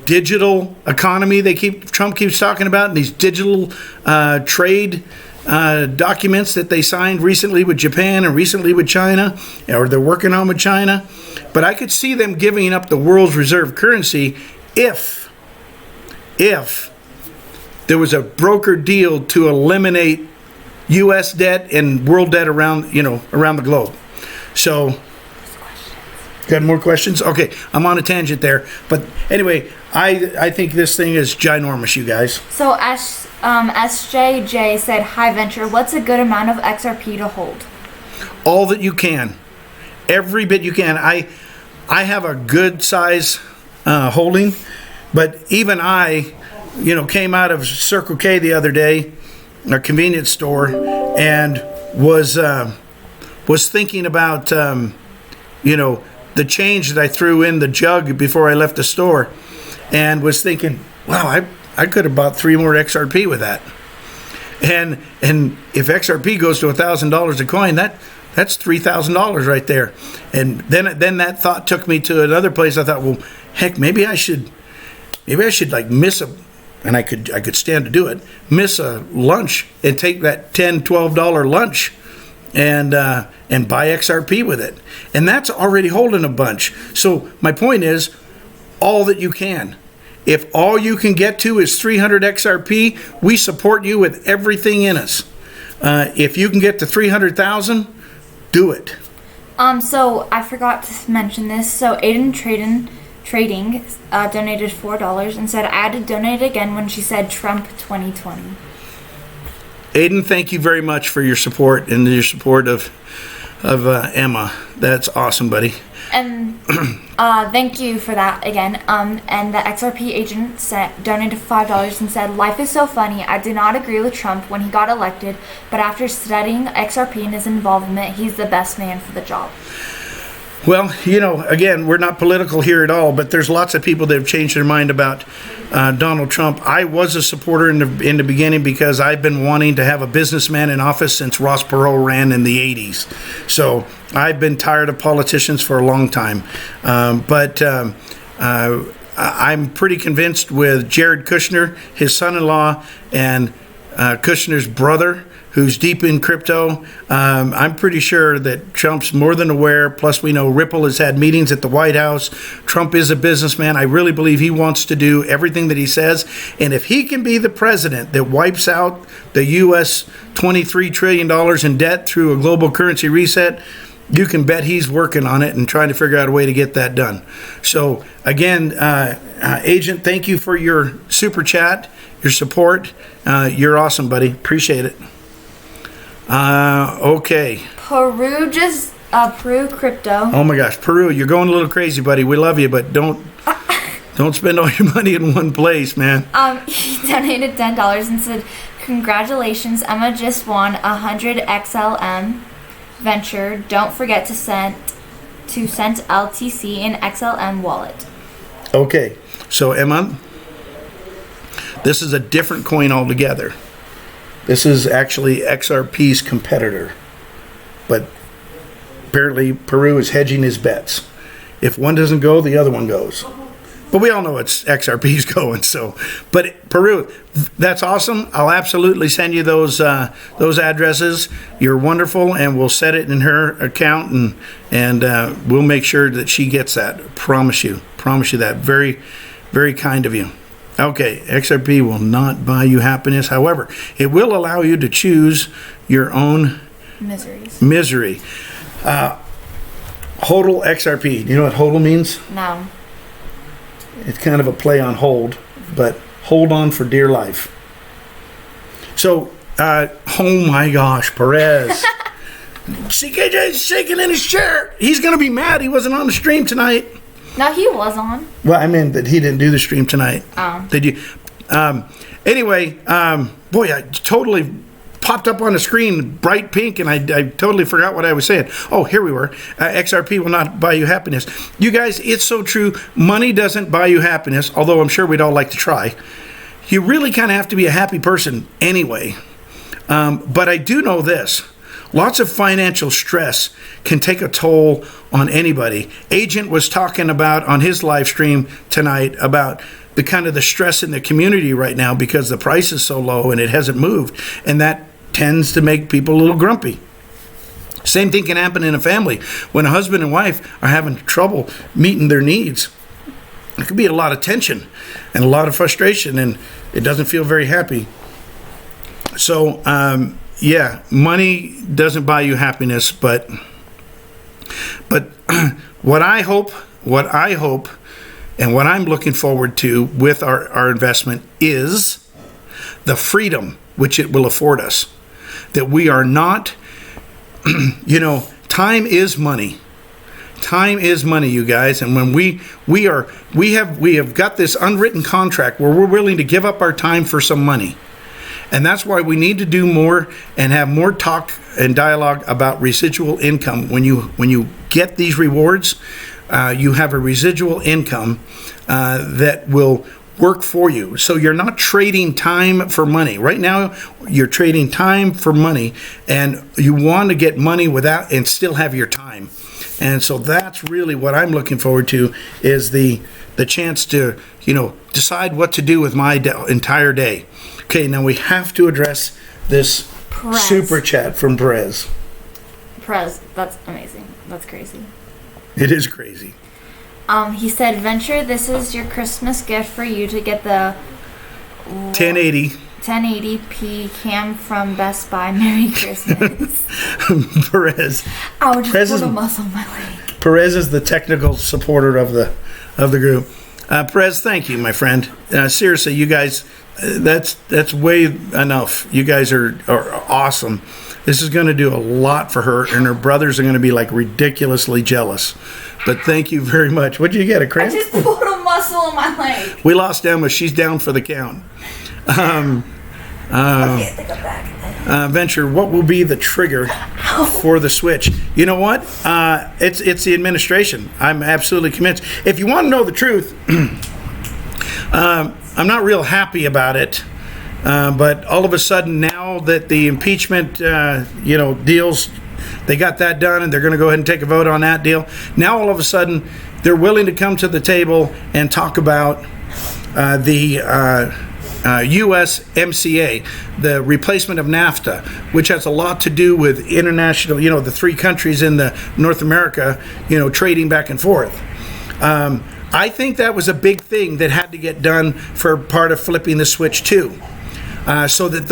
digital economy Trump keeps talking about, and these digital trade documents that they signed recently with Japan and recently with China, or they're working on with China. But I could see them giving up the world's reserve currency if there was a brokered deal to eliminate U.S. debt and world debt around the globe. So, got more questions? Okay, I'm on a tangent there. But anyway, I think this thing is ginormous, you guys. So SJJ said, "Hi Venture, what's a good amount of XRP to hold?" All that you can. Every bit you can. I have a good size holding, but even I came out of Circle K the other day, a convenience store, and was thinking about the change that I threw in the jug before I left the store, and was thinking, wow, I could have bought 3 more XRP with that. And if XRP goes to $1,000 a coin, that's $3,000 right there. And then that thought took me to another place. I thought, well, heck, maybe I should like miss and I could stand to do it, miss a lunch and take that $10, $12 lunch and buy XRP with it. And that's already holding a bunch. So my point is, all that you can. If all you can get to is 300 XRP, we support you with everything in us. If you can get to 300,000, do it. So I forgot to mention this. So Aiden Trading donated $4 and said I had to donate again when she said Trump 2020. Aiden, thank you very much for your support and your support of Emma. That's awesome, buddy. And thank you for that again. And the XRP agent donated $5 and said, "Life is so funny. I did not agree with Trump when he got elected, but after studying XRP and his involvement, he's the best man for the job." Well, again, we're not political here at all, but there's lots of people that have changed their mind about Donald Trump. I was a supporter in the beginning because I've been wanting to have a businessman in office since Ross Perot ran in the 80s. So I've been tired of politicians for a long time. But I'm pretty convinced with Jared Kushner, his son-in-law, and Kushner's brother, who's deep in crypto. I'm pretty sure that Trump's more than aware. Plus, we know Ripple has had meetings at the White House. Trump is a businessman. I really believe he wants to do everything that he says. And if he can be the president that wipes out the U.S. $23 trillion in debt through a global currency reset, you can bet he's working on it and trying to figure out a way to get that done. So, again, Agent, thank you for your super chat, your support. You're awesome, buddy. Appreciate it. Okay. Peru crypto. Oh my gosh, Peru, you're going a little crazy, buddy. We love you, but don't spend all your money in one place, man. He donated $10 and said, "Congratulations, Emma just won 100 XLM Venture. Don't forget to send LTC in XLM wallet." Okay, so Emma, this is a different coin altogether. This is actually XRP's competitor. But apparently Peru is hedging his bets. If one doesn't go, the other one goes. But we all know it's XRP's going, so. But Peru, that's awesome. I'll absolutely send you those addresses. You're wonderful, and we'll set it in her account, and we'll make sure that she gets that. Promise you that. Very, very kind of you. Okay, XRP will not buy you happiness. However, it will allow you to choose your own misery. HODL XRP. Do you know what HODL means? No. It's kind of a play on hold, but hold on for dear life. So, oh my gosh, Perez. CKJ's shaking in his chair. He's going to be mad he wasn't on the stream tonight. No, he was on. Well, I mean that he didn't do the stream tonight. Oh. Did you? Anyway, boy, I totally popped up on the screen bright pink, and I totally forgot what I was saying. Oh, here we were. XRP will not buy you happiness. You guys, it's so true. Money doesn't buy you happiness, although I'm sure we'd all like to try. You really kind of have to be a happy person anyway. But I do know this. Lots of financial stress can take a toll on anybody. Agent was talking about on his live stream tonight about the kind of the stress in the community right now because the price is so low and it hasn't moved. And that tends to make people a little grumpy. Same thing can happen in a family. When a husband and wife are having trouble meeting their needs, there could be a lot of tension and a lot of frustration, and it doesn't feel very happy. So, yeah, money doesn't buy you happiness, but what I hope, and what I'm looking forward to with our investment is the freedom which it will afford us. That we are not, time is money. Time is money, you guys, and when we have got this unwritten contract where we're willing to give up our time for some money. And that's why we need to do more and have more talk and dialogue about residual income. When you get these rewards, you have a residual income that will work for you. So you're not trading time for money. Right now, you're trading time for money, and you want to get money without and still have your time. And so that's really what I'm looking forward to, is the chance to, decide what to do with my entire day. Okay, now we have to address this super chat from Perez. Perez, that's amazing. That's crazy. It is crazy. He said, Venture, this is your Christmas gift for you to get the 1080p cam from Best Buy. Merry Christmas. Perez. I would just put a muscle on my leg. Perez is the technical supporter of the group. Perez, thank you, my friend. Seriously, you guys, that's way enough. You guys are awesome. This is going to do a lot for her, and her brothers are going to be like ridiculously jealous. But thank you very much. What did you get, a cramp? I just pulled a muscle on my leg. We lost Emma. She's down for the count. Okay, I think I'm back. Venture, what will be the trigger for the switch? You know what? It's the administration. I'm absolutely convinced. If you want to know the truth, I'm not real happy about it. But all of a sudden, now that the impeachment, deals, they got that done, and they're going to go ahead and take a vote on that deal. Now, all of a sudden, they're willing to come to the table and talk about the USMCA, the replacement of NAFTA, which has a lot to do with international, the three countries in the North America, trading back and forth. I think that was a big thing that had to get done for part of flipping the switch too. So that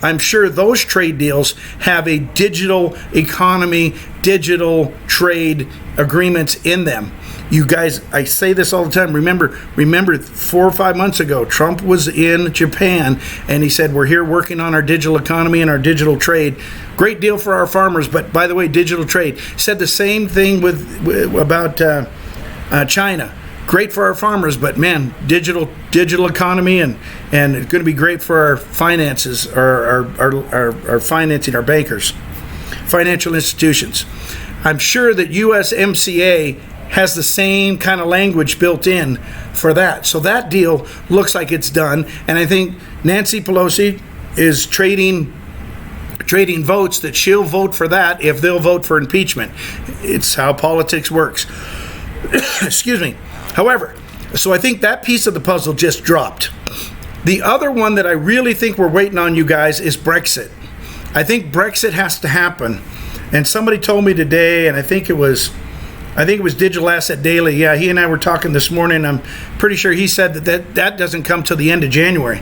I'm sure those trade deals have a digital economy, digital trade agreements in them. You guys, I say this all the time. Remember 4 or 5 months ago, Trump was in Japan, and he said, we're here working on our digital economy and our digital trade. Great deal for our farmers, but by the way, digital trade. Said the same thing about China. Great for our farmers, but man, digital economy, and it's going to be great for our finances, our financing, our bankers, financial institutions. I'm sure that USMCA has the same kind of language built in for that. So that deal looks like it's done, and I think Nancy Pelosi, is trading votes that she'll vote for that if they'll vote for impeachment. It's how politics works. Excuse me. However, so I think that piece of the puzzle just dropped. The other one that I really think we're waiting on, you guys, is Brexit. I think Brexit has to happen. And somebody told me today, and I think it was Digital Asset Daily. Yeah, he and I were talking this morning. I'm pretty sure he said that doesn't come till the end of January.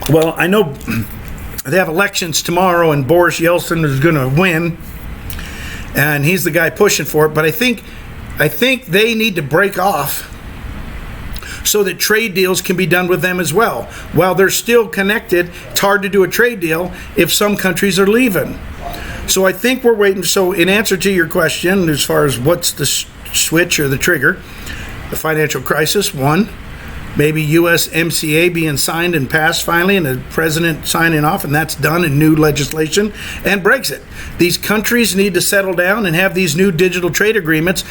Well, I know they have elections tomorrow, and Boris Yeltsin is going to win, and he's the guy pushing for it. But I think they need to break off so that trade deals can be done with them as well. While they're still connected, it's hard to do a trade deal if some countries are leaving. So I think we're waiting. So in answer to your question, as far as what's the switch or the trigger, the financial crisis, one. Maybe USMCA being signed and passed finally, and the president signing off, and that's done in new legislation, and Brexit. These countries need to settle down and have these new digital trade agreements.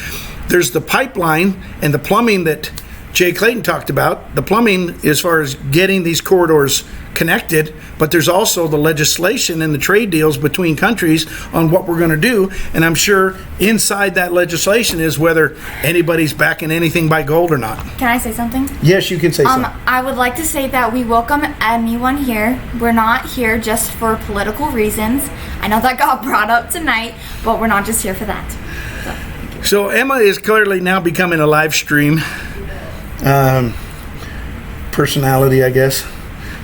There's the pipeline and the plumbing that Jay Clayton talked about, the plumbing as far as getting these corridors connected, but there's also the legislation and the trade deals between countries on what we're going to do. And I'm sure inside that legislation is whether anybody's backing anything by gold or not. Can I say something? Yes, you can say something. I would like to say that we welcome anyone here. We're not here just for political reasons. I know that got brought up tonight, but we're not just here for that. So Emma is clearly now becoming a live stream personality, I guess.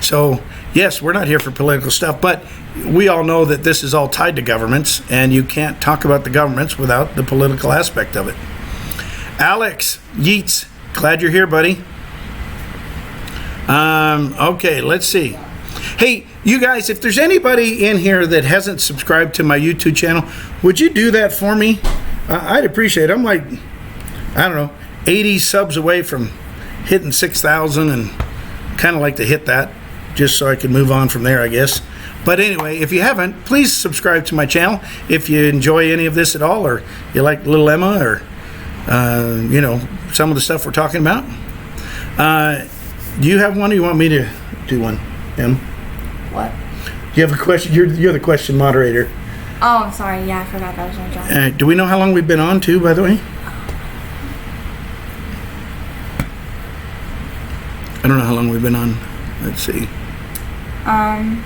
So yes, we're not here for political stuff, but we all know that this is all tied to governments, and you can't talk about the governments without the political aspect of it. Alex Yeats, glad you're here, buddy. Okay, let's see. Hey, you guys, if there's anybody in here that hasn't subscribed to my YouTube channel, would you do that for me? I'd appreciate it. I'm like, I don't know, 80 subs away from hitting 6,000, and kind of like to hit that just so I can move on from there, I guess. But anyway, if you haven't, please subscribe to my channel if you enjoy any of this at all, or you like Little Emma, or some of the stuff we're talking about. Do you have one, or you want me to do one, Em? What? You have a question? You're the question moderator. Oh, I'm sorry. Yeah, I forgot that was my job. Do we know how long we've been on, too, by the way? I don't know how long we've been on. Let's see. I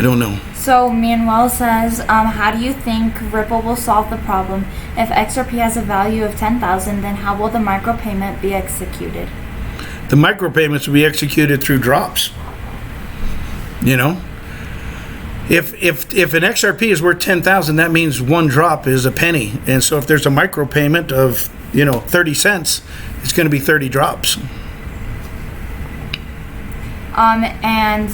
don't know. So Manuel says, how do you think Ripple will solve the problem? If XRP has a value of 10,000, then how will the micropayment be executed? The micropayments will be executed through drops. You know, if an XRP is worth 10,000, that means one drop is a penny, and so if there's a micropayment of 30 cents, it's going to be 30 drops. And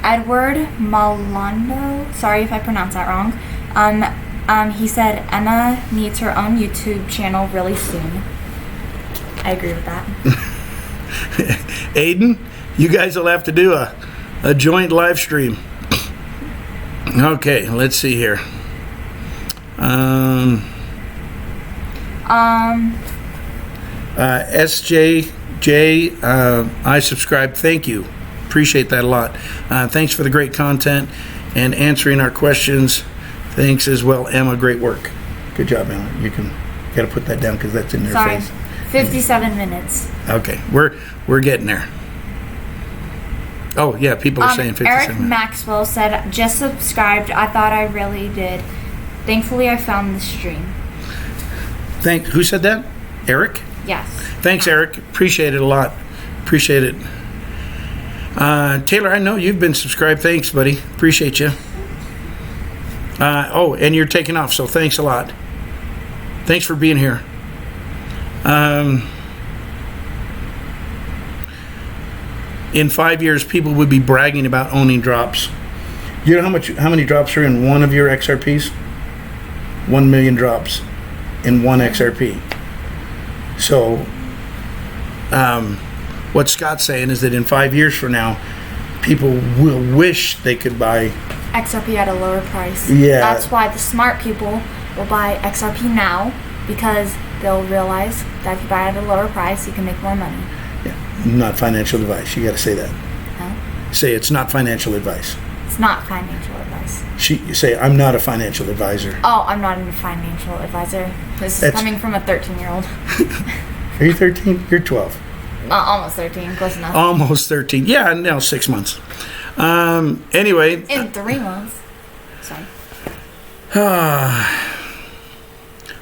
Edward Malondo, sorry if I pronounced that wrong, he said Emma needs her own YouTube channel really soon. I agree with that. Aiden, you guys will have to do a joint live stream. Okay, let's see here. SJJ, I subscribe. Thank you. Appreciate that a lot. Thanks for the great content and answering our questions. Thanks as well, Emma. Great work. Good job, Emma. You got to put that down because that's in their Sorry, face. 57 minutes. Okay, we're getting there. Oh yeah, people are saying 57 Eric minutes. Maxwell said, just subscribed. I thought I really did. Thankfully, I found the stream. Who said that? Eric? Yes. Thanks, Eric. Appreciate it a lot. Appreciate it. Taylor, I know you've been subscribed. Thanks, buddy. Appreciate you. And you're taking off, so thanks a lot. Thanks for being here. In 5 years, people would be bragging about owning drops. You know how many drops are in one of your XRPs? 1 million drops in one XRP. So, what Scott's saying is that in 5 years from now, people will wish they could buy XRP at a lower price. Yeah. That's why the smart people will buy XRP now, because they'll realize that if you buy it at a lower price, you can make more money. Yeah. Not financial advice. You got to say that. Huh? Say it's not financial advice. It's not financial advice. You say, I'm not a financial advisor. Oh, I'm not a financial advisor. This is coming from a 13-year-old. Are you 13? You're 12. Almost 13, close enough. Almost 13. Yeah, now 6 months. Anyway. In 3 months. Sorry.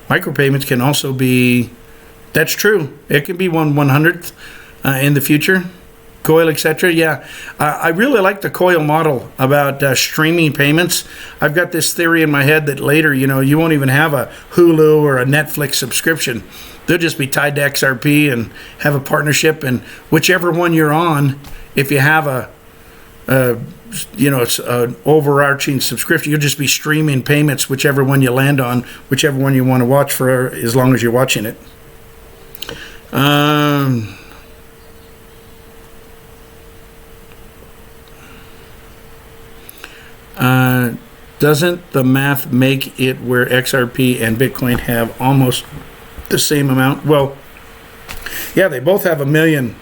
Micropayments can also be, that's true. It can be 1/100th in the future. Coil, etc. Yeah, I really like the Coil model about streaming payments. I've got this theory in my head that later, you won't even have a Hulu or a Netflix subscription. They'll just be tied to XRP and have a partnership, and whichever one you're on, if you have it's an overarching subscription, you'll just be streaming payments, whichever one you land on, whichever one you want to watch for, as long as you're watching it. Doesn't the math make it where XRP and Bitcoin have almost the same amount? Well, yeah, they both have 1 million.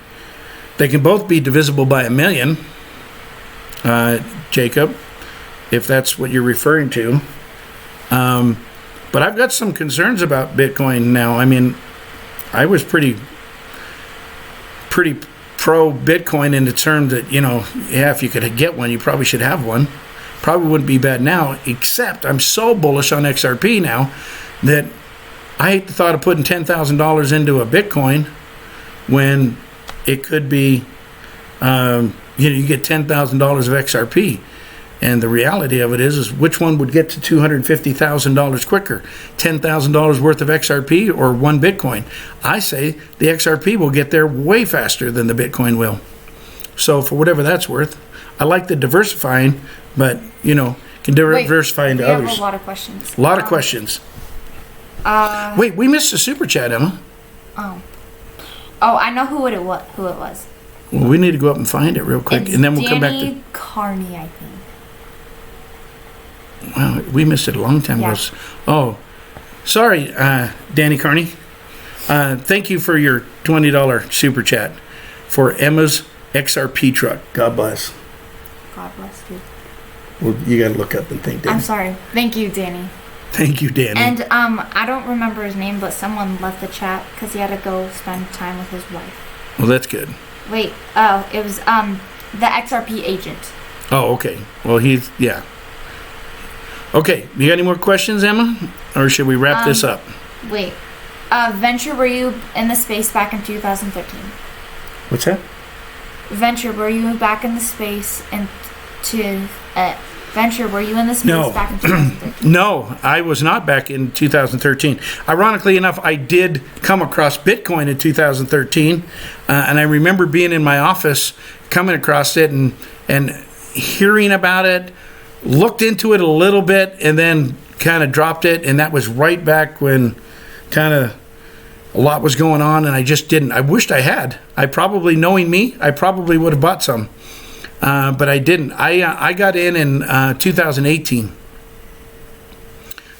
They can both be divisible by 1 million, Jacob, if that's what you're referring to. But I've got some concerns about Bitcoin now. I mean, I was pretty pro Bitcoin in the term that, if you could get one, you probably should have one. Probably wouldn't be bad now, except I'm so bullish on XRP now that I hate the thought of putting $10,000 into a Bitcoin when it could be, you get $10,000 of XRP. And the reality of it is which one would get to $250,000 quicker? $10,000 worth of XRP or one Bitcoin? I say the XRP will get there way faster than the Bitcoin will. So for whatever that's worth, I like the diversifying, but, can diversify into others. We have a lot of questions. A lot of questions. Wait, we missed a super chat, Emma. Oh, I know who it was. Well, we need to go up and find it real quick, and then we'll come back to... Danny Carney, I think. Wow, we missed it a long time ago. Yeah. Oh, sorry, Danny Carney. Thank you for your $20 super chat for Emma's XRP truck. God bless. God bless you. Well, you got to look up and think, Danny. I'm sorry. Thank you, Danny. Thank you, Danny. And I don't remember his name, but someone left the chat because he had to go spend time with his wife. Well, that's good. Wait, it was the XRP agent. Oh, okay. Well, yeah. Okay, you got any more questions, Emma? Or should we wrap this up? Wait. Venture, were you in the space back in 2013? What's that? Venture, were you back in the space Venture, were you in the space back in 2013? No, I was not back in 2013. Ironically enough, I did come across Bitcoin in 2013, and I remember being in my office, coming across it and hearing about it, looked into it a little bit, and then kind of dropped it, and that was right back when kind of a lot was going on, and I just didn't. I wished I had. Knowing me, I probably would have bought some. But I didn't. I got in 2018.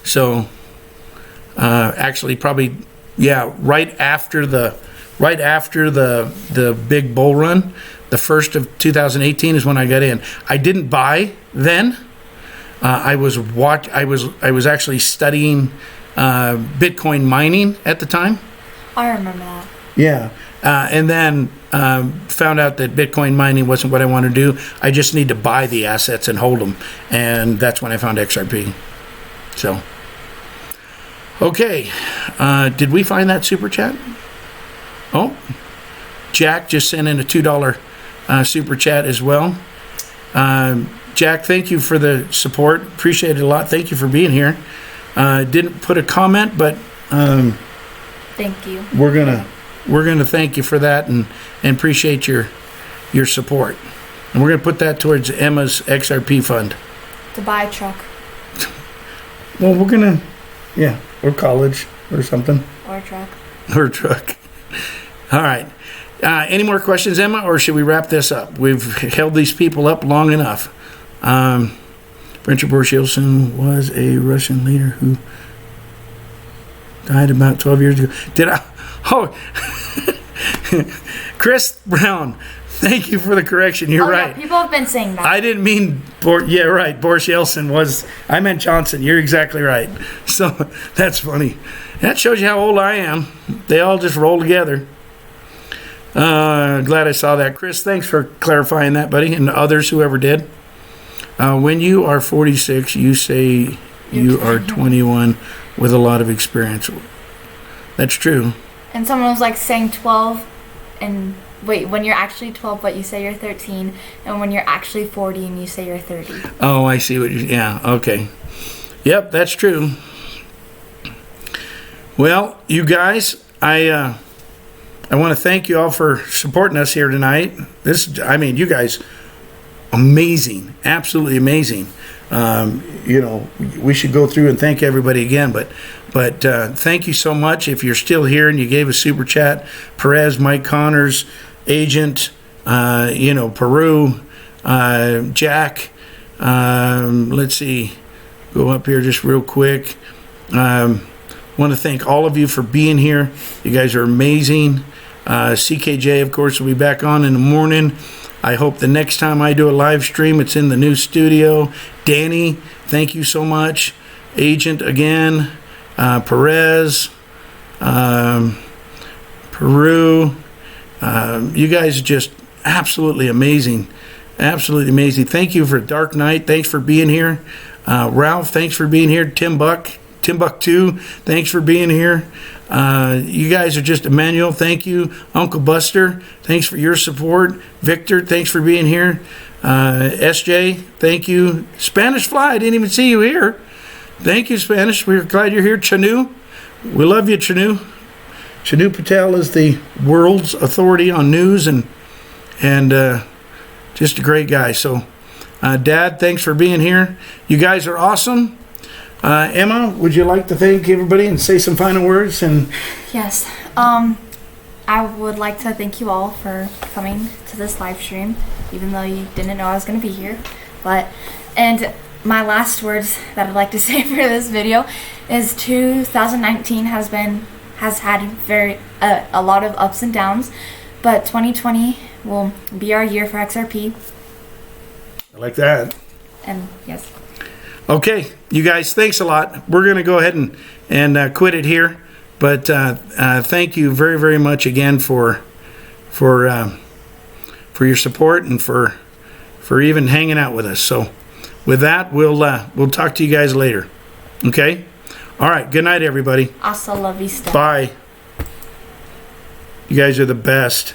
So actually, probably right after the big bull run, the first of 2018 is when I got in. I didn't buy then. I was actually studying Bitcoin mining at the time. I remember that. Yeah. And then found out that Bitcoin mining wasn't what I wanted to do. I just need to buy the assets and hold them. And that's when I found XRP. So, okay. Did we find that super chat? Oh, Jack just sent in a $2 super chat as well. Jack, thank you for the support. Appreciate it a lot. Thank you for being here. Didn't put a comment, but thank you. We're gonna thank you for that and appreciate your support. And we're gonna put that towards Emma's XRP fund. To buy a truck. Well, we're gonna, or college or something. Or a truck. Or a truck. All right. Any more questions, Emma, or should we wrap this up? We've held these people up long enough. Venture Boris Yeltsin was a Russian leader who died about 12 years ago. Did I? Oh, Chris Brown, thank you for the correction. You're right. Yeah, people have been saying that. I didn't mean, yeah, right. Boris Yeltsin was, I meant Johnson. You're exactly right. So that's funny. That shows you how old I am. They all just roll together. Glad I saw that. Chris, thanks for clarifying that, buddy, and others, whoever did. When you are 46, you say you are 21 with a lot of experience. That's true. And someone was like saying 12 and wait, when you're actually 12 but you say you're 13, and when you're actually 40 and you say you're 30. Oh, I see what yeah, okay. Yep, that's true. Well, you guys, I want to thank you all for supporting us here tonight. You guys, amazing, absolutely amazing. We should go through and thank everybody again, but thank you so much. If you're still here and you gave a super chat, Perez, Mike Connors, Agent, Peru, Jack, let's see, go up here just real quick. Want to thank all of you for being here. You guys are amazing. CKJ, of course, will be back on in the morning. I hope the next time I do a live stream, it's in the new studio. Danny, thank you so much. Agent again. Perez. Peru. You guys are just absolutely amazing. Absolutely amazing. Thank you for Dark Knight. Thanks for being here. Ralph, thanks for being here. Timbuktu, thanks for being here. You guys are just Emmanuel, thank you. Uncle Buster, thanks for your support. Victor, thanks for being here. SJ, thank you. Spanish Fly, I didn't even see you here. Thank you, Spanish. We're glad you're here. Chanu, we love you, Chanu. Chanu Patel is the world's authority on news and just a great guy. So, Dad, thanks for being here. You guys are awesome. Emma, would you like to thank everybody and say some final words? And yes, I would like to thank you all for coming to this live stream, even though you didn't know I was going to be here. And my last words that I'd like to say for this video is 2019 has had a lot of ups and downs, but 2020 will be our year for XRP. I like that. And yes. Okay, you guys, thanks a lot. We're going to go ahead and quit it here. But thank you very, very much again for your support and for even hanging out with us. So with that, we'll talk to you guys later. Okay? All right, good night, everybody. Hasta la vista. Bye. You guys are the best.